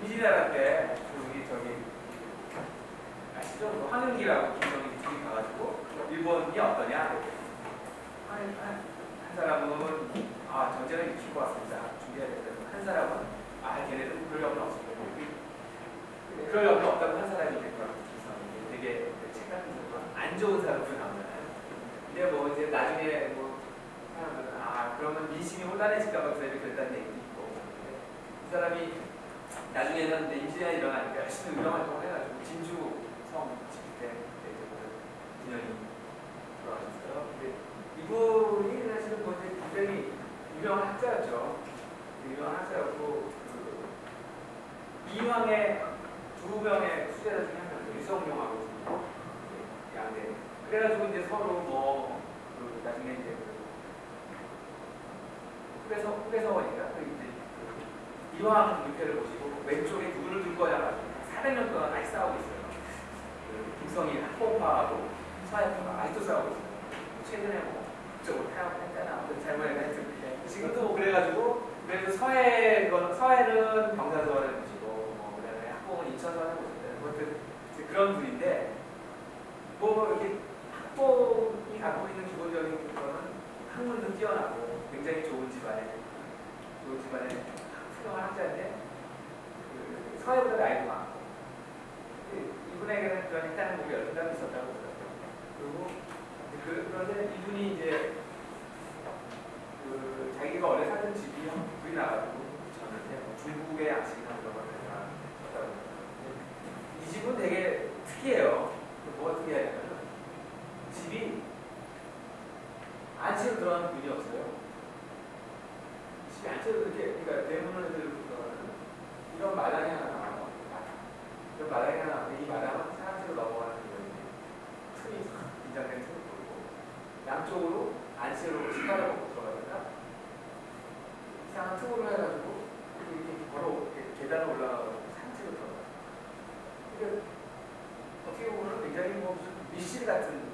미지나라 때 우리 저기 아시죠? 뭐 황은기라고 김성희 둘이 가가지고 일본이 어떠냐? 한 사람은 전쟁을 익히고 왔습니다. 준비해야 되는데 한 사람은 걔네들은 그럴 여건 없습니다. 그럴 여건 없다고 한 사람이 될 거라고 김성희 되게 책 같은 경우는 안 좋은 사람들 나오잖아요. 근데 뭐 이제 나중에 뭐 사람들은 그러면 민심이 혼란해질까봐 그 사람이 그랬다는 얘기도 있고 그 사람이 나중에는 임진왜란이 일어나니까 열심히 의정활동을 해가지고 진주성 집회 때 진영이 돌아가셨어요. 근데 이분이 사실은 뭐 이제 굉장히 유명한 학자였죠. 유명한 학자였고 이황의 두 명의 수제자 중에 한 명이죠. 유성룡하고 양대. 그래가지고 이제 서로 뭐 나중에 이제 후배서원이니까 이황 유패를 보시고 왼쪽에 누구를 둘 거냐가 400년 동안 아직 싸우고 있어요. 김성희 학폭파하고 서해파가 아직도 싸우고 있어요. 최근에 뭐 그쪽으로 타협했잖아. 아무튼 잘못해가 했죠. 지금도 뭐 그래가지고 그래도 서해는 경사서원을 보시고 뭐 그다음에 학폭은 인천서원을 보시고 아무튼 그런 분인데 뭐 이렇게 학폭이 갖고 있는 기본적인 거는 학문도 뛰어나고 굉장히 좋은 집안에 훌륭한 학자인데 서해보다 나이도 많고 이분에게는 그런 일단은 목이 열등감이 있었다고 그러고 그런데 이분이 이제 자기가 원래 살던 집이 불이 나가지고 졌는데 중국의 양식이나 그런 걸 졌다고 이 집은 되게 특이해요. 뭐가 특이하냐면 집이 안채로 들어가는 문이 없어요. 집이 안채로 이렇게, 그러니까 대문을 들고 들어가는 이런 마당이 하나 나와요. 이런 마당이 하나 나오는데 이 마당은 사람으로 넘어가는 틈이 인장된 틈을 보이고 양쪽으로 안채로 식사를 먹고 들어가니까 이상한 틈으로 해가지고 이렇게 걸어 계단을 올라가고 산채로 들어가요. 그러니까 어떻게 보면 굉장히 뭐 무슨 미실 같은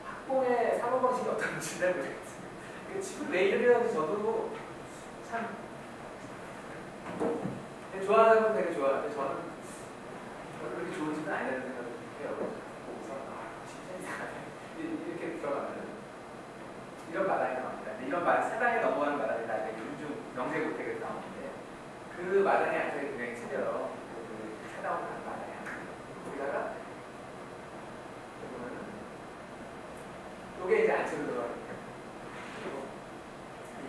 학봉의 사고방식이 어떤지 잘 모르겠어요. 집을 왜 이렇게 저도 참 좋아하는 사람은 되게 좋아하는데 저는 그렇게 좋은 집은 아니라는 생각을 해요. 그래서 진짜 이상하네. 이렇게 들어가면 이런 마당이 나옵니다. 이런 사당에 넘어가는 마당이 다 요즘 명세고택에서 나오는데 그 마당의 안쪽에 굉장히 틀려요. 그 사당으로 가는 마당이 거기다가 요게 이제 안채로 들어갑니다. 그리고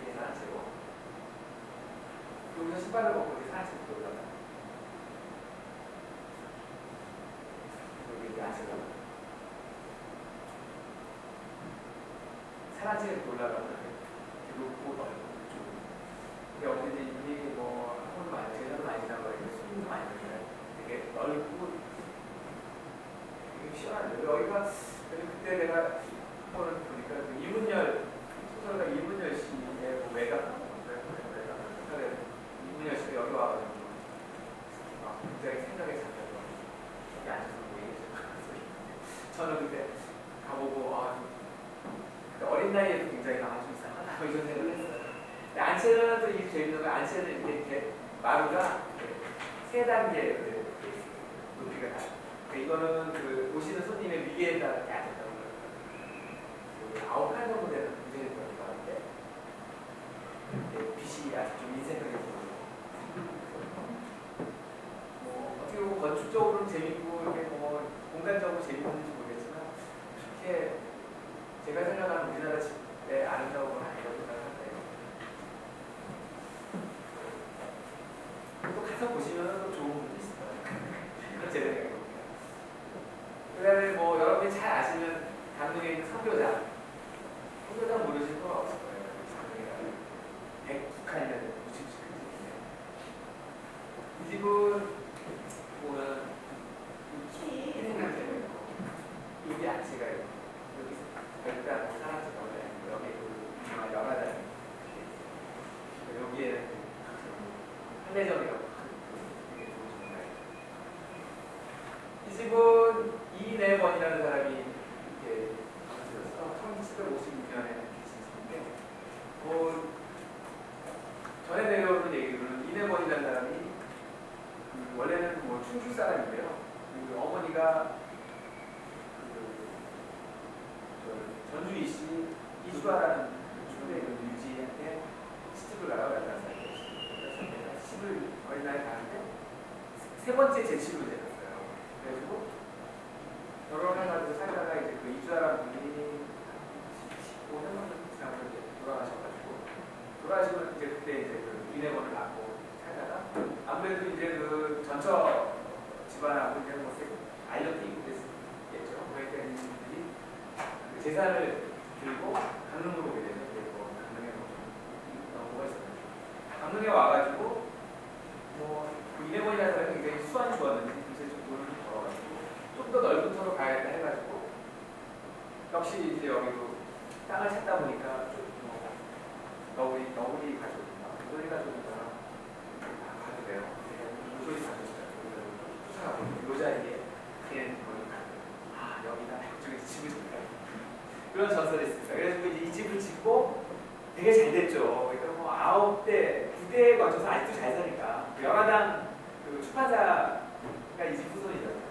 이게 산채고 여기서 신발을 벗고 이제 산채로 올라가요. 여기 이제 안채로 산채로 올라가면 높고 넓고 근데 어쨌든 이게 뭐 학원도 많이 제자도 많이 지나고 수능도 많이 들어요. 되게 넓고 되게 시원한데 여기가 그때 내가 보니까 그 이문열 소설가 이문열 씨의 뭐 외가 이문열 씨가 여기 와가지고 굉장히 생각에 잡혀서 여기 앉아서 얘기했어요. 저는 그때 가보고 그때 어린 나이에도 굉장히 좀 이상하다 이런 생각을 했어요. 근데 안채는 또 이게 재밌는 건 안채는 이렇게 마루가 세 단계 높이가 나요. 이거는 그 오시는 손님의 위에다 이렇게 앉았다고 그래요. 9칸 정도 되는 굉장히 넓은 가운데 빛이 아주 좀 인색하게 보여요. 뭐 어떻게 보면 건축 기술적으로는 재밌고 이렇게 뭐 공간적으로 재밌는지 모르겠지만 그렇게 제가 생각하는 우리나라 집의 아름다운 건 아니라고 생각하는데 또 가서 보시면 또 좋은 분도 있어요. 그건 제 생각입니다. 그 다음에 뭐 여러분이 잘 아시는 강릉에 있는 성교장 모르시는 건 없을 거예요. 강릉에 가면 109칸이나 되는 무지무지 큰 집이에요. 이 집은 보면 긴 냄새가 있고 여기 아치가 있고 여기 별단 사람들 나오잖아요. 여기 그 연하장 여기에는 한대점이라고 되게 좋은 정말. 이 집은 이내번이라는 사람이 이렇게 만들어서 1756년에 계신 집인데 전에 내려오는 얘기로는 이내번이라는 사람이 원래는 뭐 충주 사람인데요. 그 어머니가 전주이 씨 이수아라는 초대 유지한테 시집을 가라고 연락한 사람이었어요. 시집을 어린 나이에 가는데 세 번째 재취로 이제 갔어요. 그래가지고 결혼해가지고 살다가 이제 그 이수아라는 분이 15년 지나서 이제 돌아가시고 이제 그때 이제 그 인해원을 낳고 살다가 아무래도 이제 그 전처 집안하고 이제 뭐 알력도 있고 그랬겠죠. 그러니까 이 분들이 그 재산을 들고 강릉으로 오게 되죠. 그리고 강릉에 뭐가 있었나요? 강릉에 와가지고 뭐그 인해원이라는 사람이 굉장히 수완이 좋았는지 이제 좀 돈을 벌어가지고 좀 더 넓은 터로 가야겠다 해가지고 역시 이제 여기도 땅을 찾다 보니까 좀 너구리 가족인가? 너구리 가족인가? 가도 돼요. 너구리 가족이다. 쫓아가고 요 자리에 걔는 여기다 저기 집을 짓다. 그런 전설이 있습니다. 그래서 이제 이 집을 짓고 되게 잘 됐죠. 그러니까 뭐 9대, 9대에 걸쳐서 아직도 잘 사니까. 연화당 그 출판사가 이 집 후손이잖아요.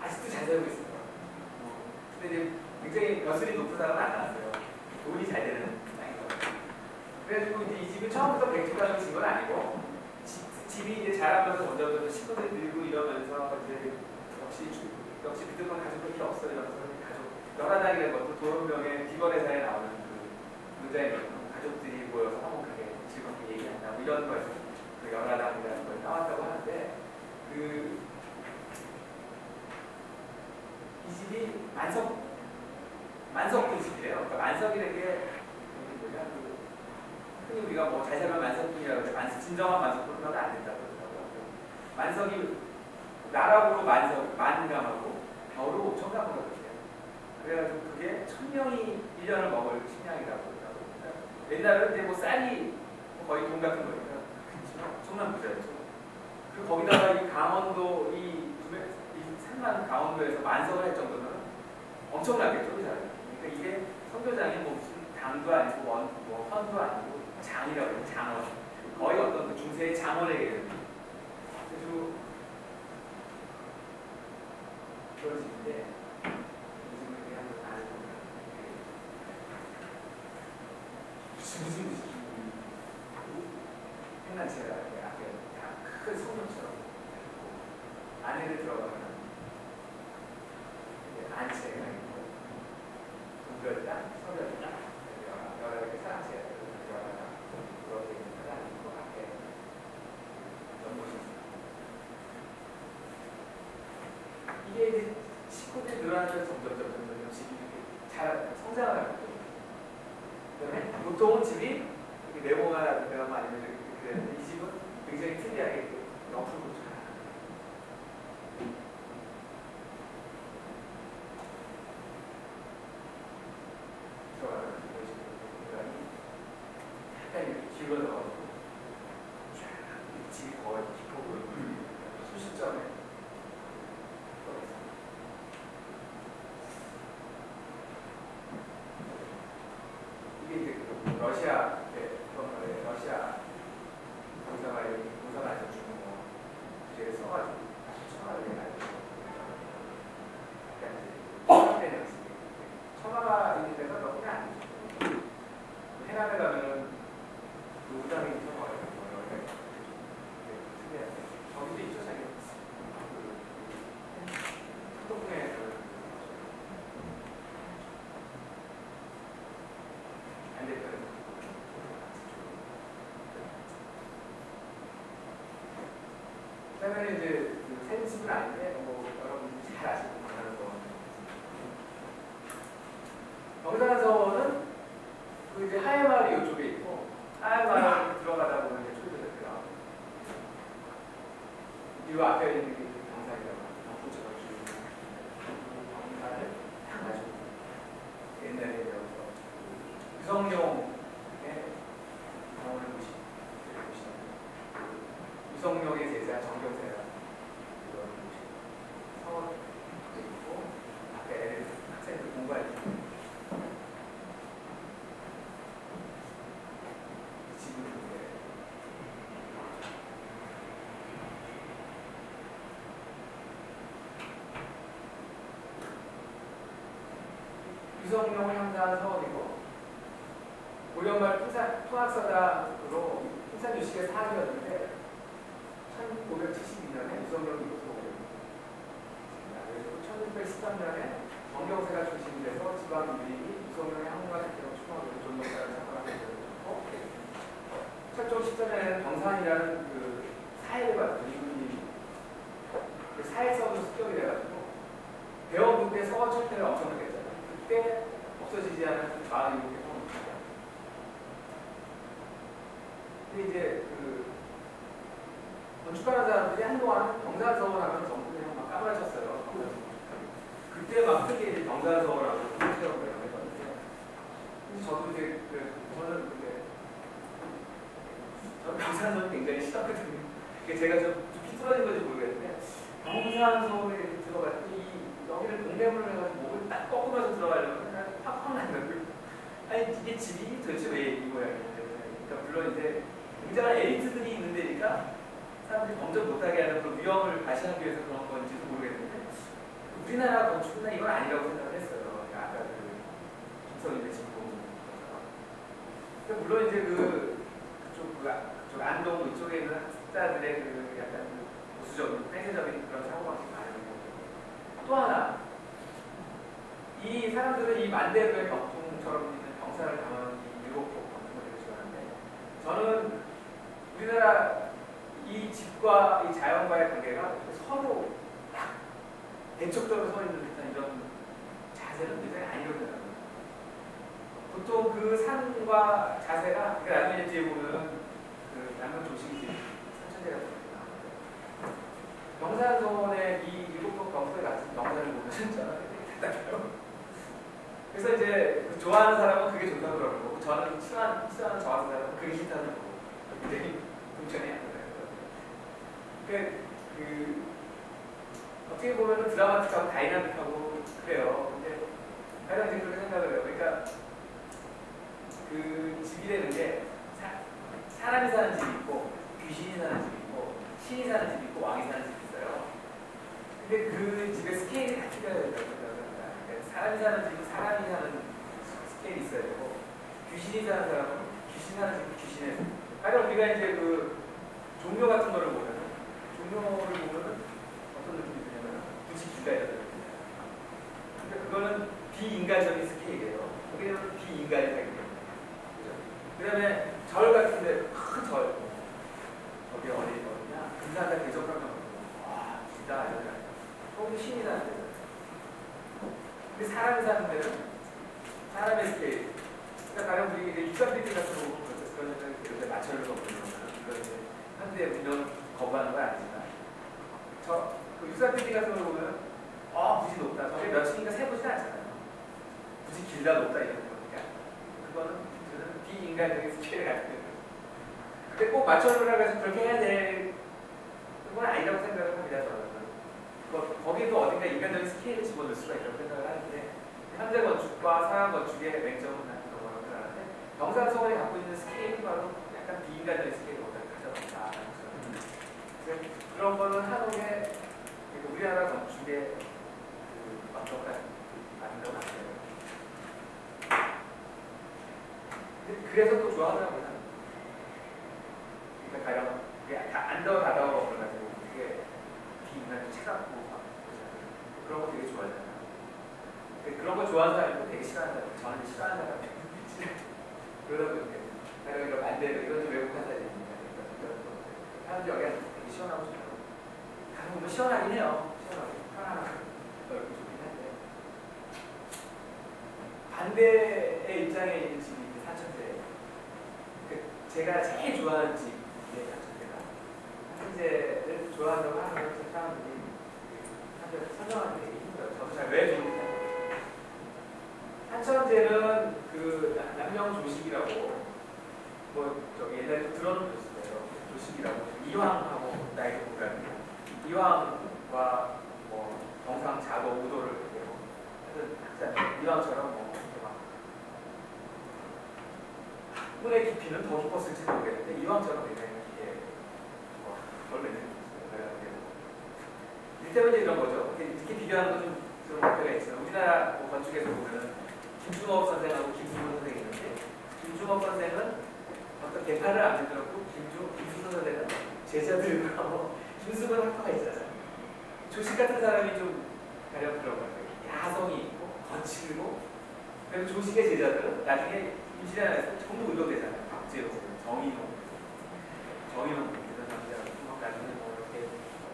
아직도 잘 살고 있어요. 근데 이제 굉장히 연수리 높은 사람은 안 나왔어요. 돈이 잘 되는 땅인 거예요. 그래가지고 이제 이 집은 처음부터 백주가정 진 건 아니고 집이 이제 자라면서 점점 식구들 늘고 이러면서 이제 역시 그들은 가족들이 없어 이러면서 가족 연화당이라는 것도 도론명의 비건회사에 나오는 그 문자에 가족들이 모여서 화목하게 즐겁게 얘기한다 뭐 이런 거에서 그 연화당이라는 걸 나왔다고 하는데 이 집이 만석군 집이래요. 그러니까 만석이라는 게 흔히 우리가 뭐 잘 살면 만석군이라고 해서 진정한 만석군은 그러면 안 된다고 그러더라고요. 만석이 나락으로 만감하고 벼로 엄청나고 그러세요. 그래가지고 그게 1000명이 1년을 먹을 식량이라고 그러더라고요. 옛날에는 이제 뭐 쌀이 거의 돈 같은 거니까 엄청난 부자였죠. 그 거기다가 이 강원도 이 산만 강원도에서 만석을 할 정도면 엄청나겠죠, 그러니까 이게 선교장이 뭐 무슨 당도 아니고 뭐 헌도 아니고 장이라고 해요, 장원. 거의 어떤 그 중세의 장원에게 아주 그런 집인데 요즘은 그냥 아는 무슨 행란체가 앞에 큰 성문처럼 안에를 들어가면 안채가 있고 동별당, 서별당 여러 가지 사랑채가 그렇게 있는 사람이 있고 앞에 연못이 있습니다. 이게 이제 식구들이 늘어나면서 점점 집이 잘 성장을 하고 그다음에 보통은 집이 네모나거나 아니면 이렇게 되는데 이 집은 굉장히 특이하게 옆으로 잘 약간 이렇게 기울어서 집이 거의 깊어 보이고 수시점에 이게 이제 러시아 러시아 공사마에서 주는 뭐 주제를 써가지고 청와를 해가지고 약간 이제 청와가 있는 데가 너무 안 되죠. 해남에 가면은 그 우당에 있는 청와가 특이한데 저기도 있죠, 자기 그다음에 이제 그 사진집은 아닌데 뭐 여러분 잘 아시는 경산서원은 그 이제 하회마을이 이쪽에 있고 하회마을 들어가다 보면 이제 초대대표가 나옵니다. 이 앞에 있는 게 경산이라고 경포처럼 경산을 딱 가지고 옛날에 여기서 유성룡의 경험을 보시면 유성룡의 제자 정경세가 이런 서원도 있고 앞에 애들 학생들 공부할 때 유성룡을 향사한 서원이고 고려말 풍학서당으로 풍산유식의 사학이었는데 1572년에 유성룡이 이곳으로 오게 됩니다. 1613년에 정경세가 중심이 돼서 지방 유리이 유성룡의 항문과 작경을 추구하고 존경사를 창건하게 되었고 철종 14년에는 경산이라는 그 사회를 받던 이분이 그 사회성으로 습격이 돼가지고 대원국 때 서원 철퇴를 엄청나게 했잖아요. 그때 없어지지 않은 마을이 이렇게 성립니다. 근데 이제 그 건축하는 사람들이 한동안 경산서원 하면 전부 그냥 막 까무라쳤어요. 그때 막 크게 이제 경산서원하고 공채업을 했었는데 저도 이제 저는 경산서원 굉장히 싫었거든요. 제가 좀 비뚤어진 건지 모르겠는데 경산서원에 들어갔더니 여기를 동대문을 해가지고 목을 딱 꺾으면서 들어가려면 팍팍 나는 아니 이게 집이 도대체 왜 이 모양인데 그러니까 물론 이제 굉장한 에리트들이 있는 데니까 사람들이 검증 못하게 하는 그 위험을 과시하기 위해서 그런 건지도 모르겠는데 우리나라 건축이나 이건 아니라고 생각을 했어요. 아까 그 김성인의 집 보는 것처럼. 물론 이제 그쪽 안동 이쪽에 있는 학자들의 그 약간 보수적인 폐쇄적인 그런 사고방식이 많은 거고 또 하나 이 사람들은 이 만대부의 격통처럼 있는 경사를 담은 이 유로포 격통을 되게 좋아하는데 저는 우리나라 이 집과 이 자연과의 관계가 서로 딱 대척적으로 서 있는 듯한 이런 자세는 굉장히 아니라고 생각합니다. 보통 그 산과 자세가 그러니까 나중에 뒤에 보면 그 남은 조식집 산천제가 나오는데 경산서원의 이 일곱번 경서에 같은 경산을 보면 저는 되게 답답해요. 그래서 이제 그 좋아하는 사람은 그게 좋다고 그러고 저는 싫어하는 좋아하는 사람은 그게 싫다고 그러고 굉장히 동천이 안 돼요. 그 어떻게 보면 드라마틱하고 다이나믹하고 그래요. 근데 가장 이제 그렇게 생각을 해요. 그러니까 그 집이라는 게 사람이 사는 집이 있고 귀신이 사는 집이 있고 신이 사는 집이 있고 왕이 사는 집이 있어요. 근데 그 집의 스케일이 다 틀려야 된다고 생각합니다. 그러니까 사람이 사는 집은 사람이 사는 스케일이 있어야 되고 귀신이 사는 사람은 귀신이 사는 집은 귀신의 가령 우리가 이제 그 종묘 같은 거를 보면 종묘를 보면은 어떤 느낌이 드냐면 부지기가 있어요. 그러니까 그거는 비인간적인 스케일이에요. 거기는 비인간적인 그 다음에 절 같은데 큰 절 거기 어디냐 금산자 대적하면 와 진짜 이러잖아요. 거기 신이 사는 데잖아요. 근데 사람이 사는 데는 사람의 스케일 그러니까 가령 우리 이제 63빌딩 같은 거 그런 데는 맞춰서 보는 그런 이제 현대 운영 거부하는 건 아니지만 그 63빌딩 같은 걸 보면 부지 높다 저게 몇 층인가 세보진 않잖아요. 부지 길다 높다 이런 거니까 그거는 비인간적인 스케일 같은 거예요. 근데 꼭 맞춰놓으라고 해서 그렇게 해야 될 건 아니라고 생각을 합니다. 저는. 거기도 어딘가 인간적인 스케일을 집어넣을 수가 있다고 생각을 하는데 현대 건축과 서양 건축의 맹점은 그런 거라고 생각하는데 경산서원이 갖고 있는 스케일이 바로 약간 비인간적인 스케일을 가져온다. 그런 거는 한옥의 우리나라 건축의 그 완벽한 아닌다고 생각해요. 그래서 또 좋아하더라고요. 그러니까 가령 안더다다워 그래가지고 되게 비인간이 차갑고 그런 거 되게 좋아하잖아요. 그런 거 좋아하는 사람이 되게 싫어하는 사람, 저는 싫어하는 사람이 그러다 보니까 가령 이런 반대로 이건 좀 외국한 사람입니다. 사람들이 여기 되게 시원하고 좋다고 보면 시원하긴 해요. 시원하게 편안하고 넓고 좋긴 한데 반대의 입장에 있는 집이 사천제. 제가 제일 좋아하는 집의 사천제가 사천제를 좋아한다고 하면 사람들이 사실 설명하기 되게 힘들어요. 저도 잘 왜 좋은지 잘 모르겠어요. 사천제는 그 남영 조식이라고 뭐 저기 옛날에 들어는 줬어요. 조식이라고 이황하고 나이 동갑이 이황과 뭐 정상 자도 우도를 얘기하고 하여튼 이황처럼 뭐 이렇게 막 학문의 깊이는 더 깊었을지 모르겠는데 이황처럼 굉장히 그걸 맺는 있어요. 일테면 이런 거죠. 이렇게 비교하는 건좀 어폐가 있어요. 우리나라 뭐 건축에서 보면은 김중업 선생하고 김수근 선생이 있는데 김중업 선생은 어떤 대파를 안 만들었고 김수근 선생은 제자들과 뭐 김수근 학파가 있잖아요. 조식 같은 사람이 좀 가령 그런 거예요. 야성이 있고 거칠고 그리고 조식의 제자들은 나중에 임실안에서 전부 의도되잖아요. 박재호, 정인호 이런 남자가 나중에 뭐 이렇게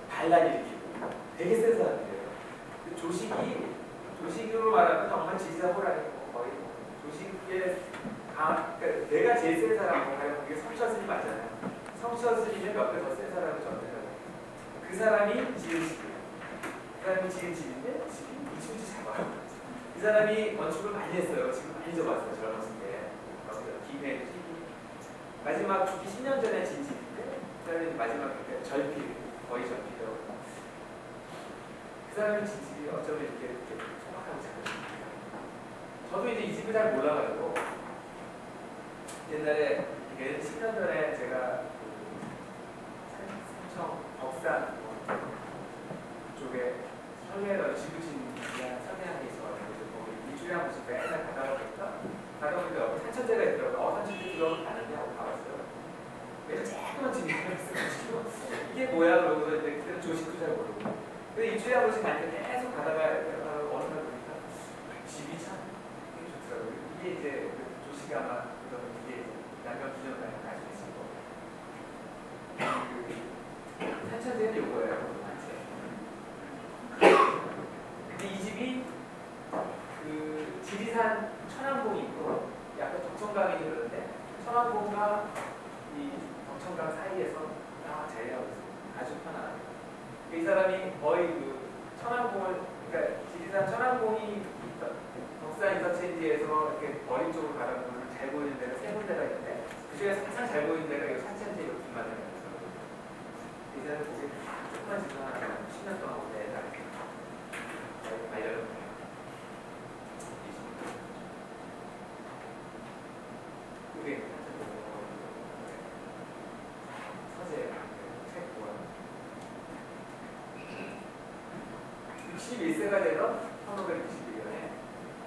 반란 일으키고 되게 센 사람들이에요. 조식으로 말하면 정말 지지자 호랑이고 거의 조식의 그러니까 내가 제일 센 사람은 가령 그게 성철스님 맞잖아요. 성철스님의 몇 배 더 센 사람을 전제하고 그 사람이 지은 집이에요. 그 사람이 지은 집인데 집이 이층지 작아요. 이 사람이 건축을 많이 했어요. 지금 많이 접었어요. 젊었을 때. 김해 집이 마지막 죽기 10년 전에 지은 집인데 그 사람이 마지막 그때 절필 거의 절필이라고 그 사람이 지은 집이 어쩌면 이렇게 소박하고 작은 저도 이제 이 집을 잘 몰라가지고 옛날에 10년 전에 제가 삼청 덕산 쪽에 설계를 지구진이랑 설계한 게 있어가지고 거기 이주량 무슨 맨날 가다 보니까 여기 산천제가 있더라고요. 산천제 들어가면 가는데 하고 가봤어요. 그래서 조그만 집이 있어가지고 이게 뭐야 그러고 그때는 조식도 잘 모르고 근데 이주량 무슨 가니까 계속 가다가 어느 날 보니까 집이 참 되게 좋더라고요. 이게 이제 조식이 아마 이게 남편 기념관에 갈 수 있을 거고 산천제는 요거예요. 근데 이 집이 그 지리산 천왕봉이 있고 약간 덕천강이 그러는데 천왕봉과 이 덕천강 사이에서 딱 자리하고 있어요. 아주 편안하게. 이 사람이 거의 그 천왕봉을 그러니까 지리산 천왕봉이 덕산 인터체인지에서 이렇게 머리 쪽으로 가다 보면 잘 보이는 데가 세 군데가 있는데 그 중에서 가장 잘 보이는 데가 이 산천제 요 길만 있어요. 이 사람이 거기 조그만 집을 하나 10년 동안 오래 다녔어요. 알려줬어요. 그게 서재 책 뭐야? 61세가 되던 1561년에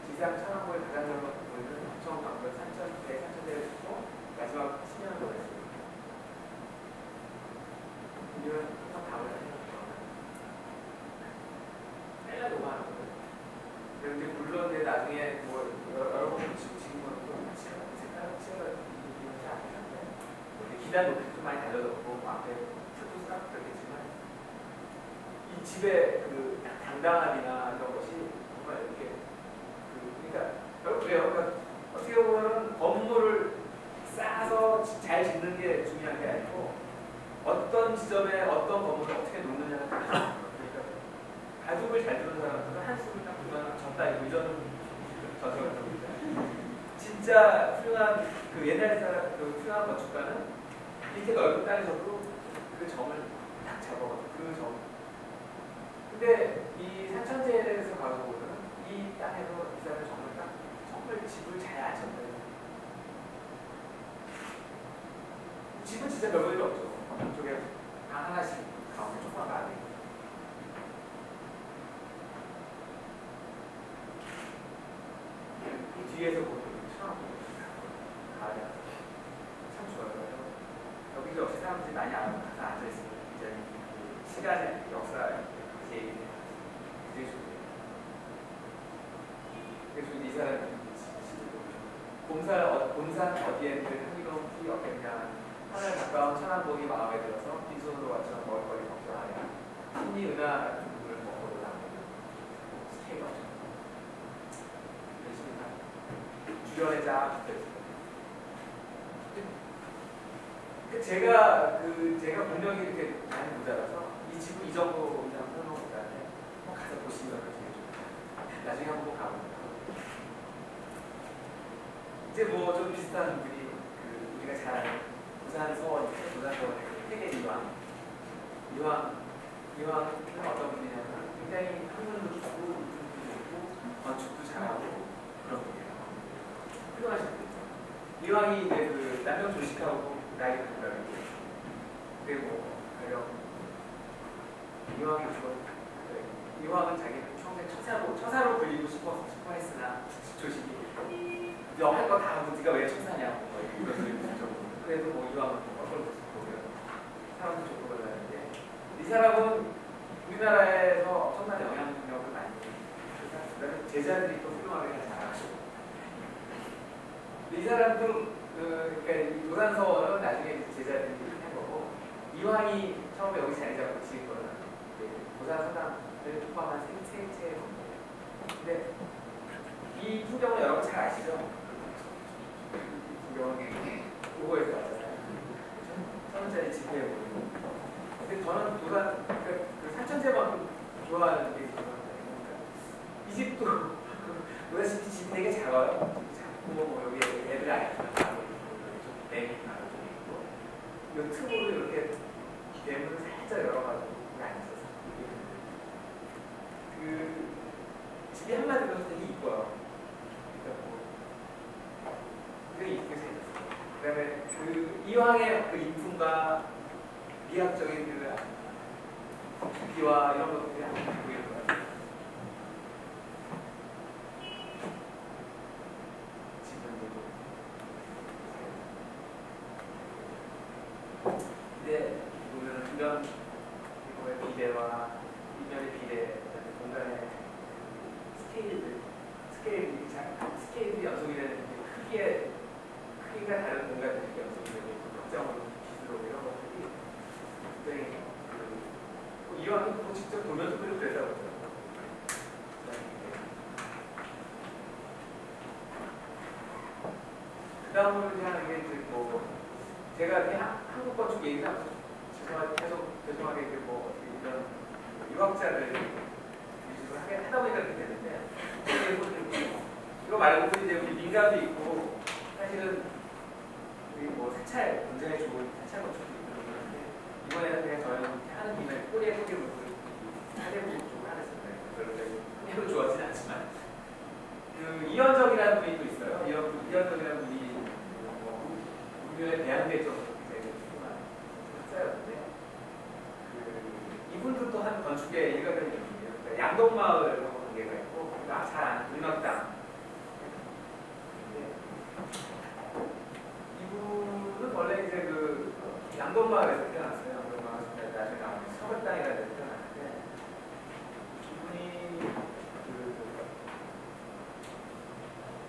지상 천왕봉에 가장 젊은 보이는 엄청 강변 산천대를 짓고 마지막 10년을 보냈어요. 이런 항상 답을 해줬죠. 맨날 녹아하는 거예요. 그런데 물론 나중에 뭐 여러 번 붙이고 지금은 또 색깔을 이기는 잘 아니는데 기단 높이 좀 많이 달려졌고 앞에 틀도 싹 그렇겠지만 이 집의 그 당당함이나 이런 것이 정말 이렇게 그러니까 그래요. 그러니까 어떻게 보면 건물을 쌓아서 잘 짓는 게 중요한 게 아니고 어떤 지점에 어떤 건물을 어떻게 놓느냐가 중요해요. 그러니까 가족을 잘 두는 사람들은 한숨을 딱 두면 졌다 이거 이런 전설을 하고 있잖아요. 진짜 훌륭한 그 옛날 사람 그 훌륭한 건축가는 이렇게 넓은 땅에서도 그 점을 딱 잡아가지고 그 점. 근데 이 산천제에서 가서 보면 이 땅에서 이 사람의 점을 딱 정말 집을 잘 아셨어요. 집은 진짜 별볼일 없죠. 이쪽에 방 하나씩 가운데 조그만 거 안에 이 뒤에서 보면 가을에 참 좋아요. 여기도 역시 사람들이 많이 항상 앉아있으면 굉장히 시간의 역사 얘기를 되게 좋아요. 그래서 이 사람이 본산 어디에 흥미로운 풀이 없겠냐 하늘 가까운 천왕봉이 마음에 들어서 빈손으로 와처럼 멀거리 걱정하냐 신이 은하 중국을 먹으러 나오는 스케일이 없죠. 열심히 주변에 쫙 붙어있어요. 제가 분명히 이렇게 많이 모자라서 이 지구 이 정도 그냥 설명을 못하는데 한번 가서 보시면 되게 좋아요. 나중에 한번 가보면. 이제 뭐 좀 비슷한 분이 우리가 잘 아는 부산서원의 세계 이왕은 어떤 분이냐면 굉장히 한문도 좋고 문도 좋고 건축도 잘하고 그런 분이에요. 훌륭하신 분이죠. 이왕이 이제 남편 조식하고 나이 들더라고요. 그리고 가령 이왕은 자기는 평생 처사로 불리고 싶어 했으나 조식이 너 할 거 다 하고 네가 왜 천사냐고 이런 소리 듣죠. 그래도 뭐 이왕은 어떤 모습 보면 사람도 좋고 그러는데 이 사람은 우리나라에서 엄청난 영향력을 많이 그다음에 제자들이 또 훌륭하게 잘하시고 이 사람도 그러니까 노산서원은 나중에 제자들이 한 거고 이왕이 처음에 여기 자리 잡고 지은 거는 도산서당을 포함한 세 채의 건물이에요. 근데 이 풍경은 여러분 잘 아시죠? 요거에서 왔잖아요. 1,000원짜리 지폐에 보이고. 근데 저는 도산, 그 산천제만큼 좋아하는 게 이 집도 보다시피 집이 되게 작아요. 작고 뭐 여기 애들 아이들만 가고 있고 맹이 가고 있고 이 틈으로 이렇게 대문을 살짝 열어가지고 앉았어요. 그 집이 한마디로 되게 이뻐요. 굉장히 이쁘게 생겼어요. 그 다음에 그 이황의 그 인품과 미학적인 그 깊이와 이런 것들이 아주 보이는 것 같아요. 근데 보면은 이런 이거의 비례와 이면의 비례, 공간의 스케일이 연속이 되는 크기가 다른 공간들이 연속이 되고 극장으로 기술로 이런 것들이 굉장히 이왕이 뭐 직접 돌면서 그려도 된다고 그러더라고요. 그 다음으로 하는 게 이제 뭐 제가 한국 건축 얘기를 하면서 죄송하게 뭐 이런 유학자들 위주로 하다 보니까 그렇게 되는데 이거 말고 이제 우리 민가도 있고 사실은 우리 뭐 사찰 굉장히 좋은 사찰 건축도 있고 그런데 이번에는 그냥 저는 하는 김에 꼬리에 꼬리 물고 사대부 쪽으로 하겠습니다. 별로 해도 좋아하진 않지만 그 이현정이라는 분이 또 있어요. 이현정이라는 분이 우리의 대한대 쪽 굉장히 훌륭한 학자였는데 이분도 또 한 건축의 일각을 이루는데요. 그러니까 양동마을하고 관계가 있고 잘 아는 불막당. 이분은 원래 이제 그 양동마을에서 태어났어요. 양동마을에서 나중에 나오는 서울땅이라는 데서 태어났는데 이분이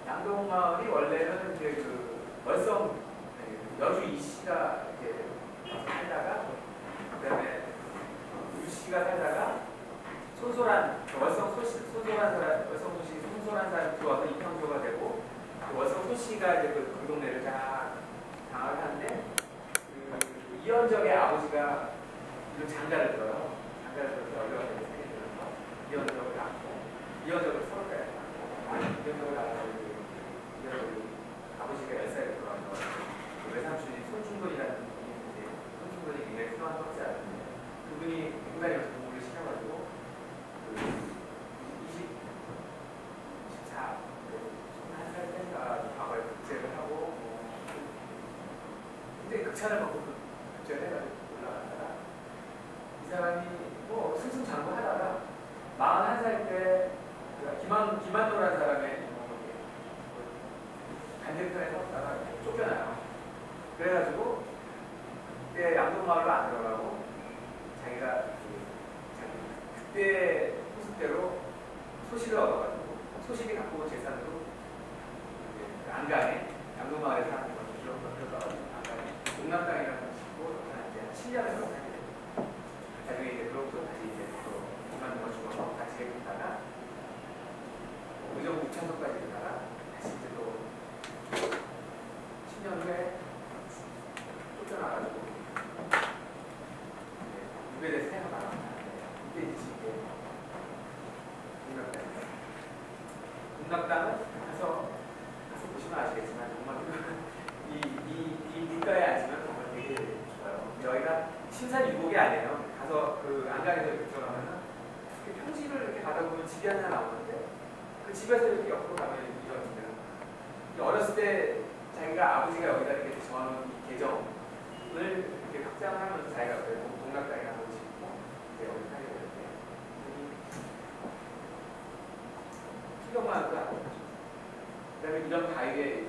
양동마을이 원래는 이제 월성 여주 이씨가 이렇게 살다가 그다음에 유씨가 살다가 손소란 사람이 들어와서 이평교가 되고 월성 소씨가 이제 그 동네를 다 장악을 하는데 이현정의 아버지가 이런 장가를 들어요. 장가를 들어서 여자가 되게 세게 들어서 이현정을 낳고 이현정을 서울까지 낳고 이현정을 낳아서 이현정이 아버지가 10살에 들어와서 외삼촌이 손중근이라는 분이 이제 손중근이 굉장히 훌륭한 학자였는데 그분이 백날에서 공부를 시켜가지고 21살 때인가 과거에 급제를 하고 굉장히 극찬을 받고 급제를 해가지고 올라갔다가 이 사람이 뭐 승승장구하다가 41살 때 김한도라는 사람의 반대편에 섰다가 쫓겨나요. 그래가지고 그때 양동마을로 안 들어가고 자기가 그때 모습대로 소식을 얻어가지고 소식이 갖고 온 재산으로 안간에 양동마을에 사는 것을 기록을 들어가가지고 안간에 동남땅이라는 곳을 짓고 이제 7년을 살게 됩니다. 나중에 이제 그로부터 다시 이제 또 공간 누가 죽어서 같이 있다가 의정 우창석까지 있다가 다시 이제 또 10년 후에 쫓겨나가지고 유배돼서 생각나가 이게 이제 지금 공락당은 가서 보시면 아시겠지만 정말 이 물가에 앉으면 정말 되게 좋아요. 여기가 신산유복이 아니에요. 가서 그 안강에서 이렇게 들어가면은 평지를 이렇게 가다 보면 집이 하나 나오는데 그 집에서 이렇게 옆으로 가면 이런 데가 어렸을 때 자기가 아버지가 여기다 이렇게 정하는 이 계정을 이렇게 확장하면서 자기가 동락당에 가고 싶고 이제 여기 살게 되는데 풍경만도 안 보죠. 그다음에 이런 다리를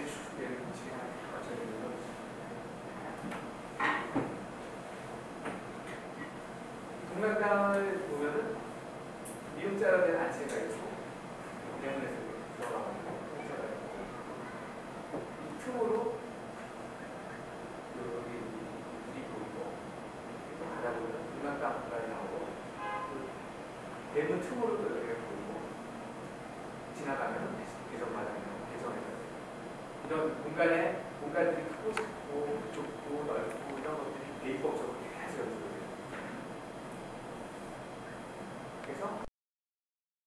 쭉 내리는 집이 하나 거쳐 있는 거. 동락당을 보면은 미음자로 된 안채가 있고 대문에서 들어가고 홍자가 있고 이 틈으로 여기 물이 보이고 또 가다 보면 동락당 공간이 나오고 그 대문 틈으로 또 여기가 보이고 지나가면 개정마당이나 개정에서 이런 공간들이 크고 작고 좁고 넓고 이런 것들이 대입법적으로 계속 연습을 해요. 그래서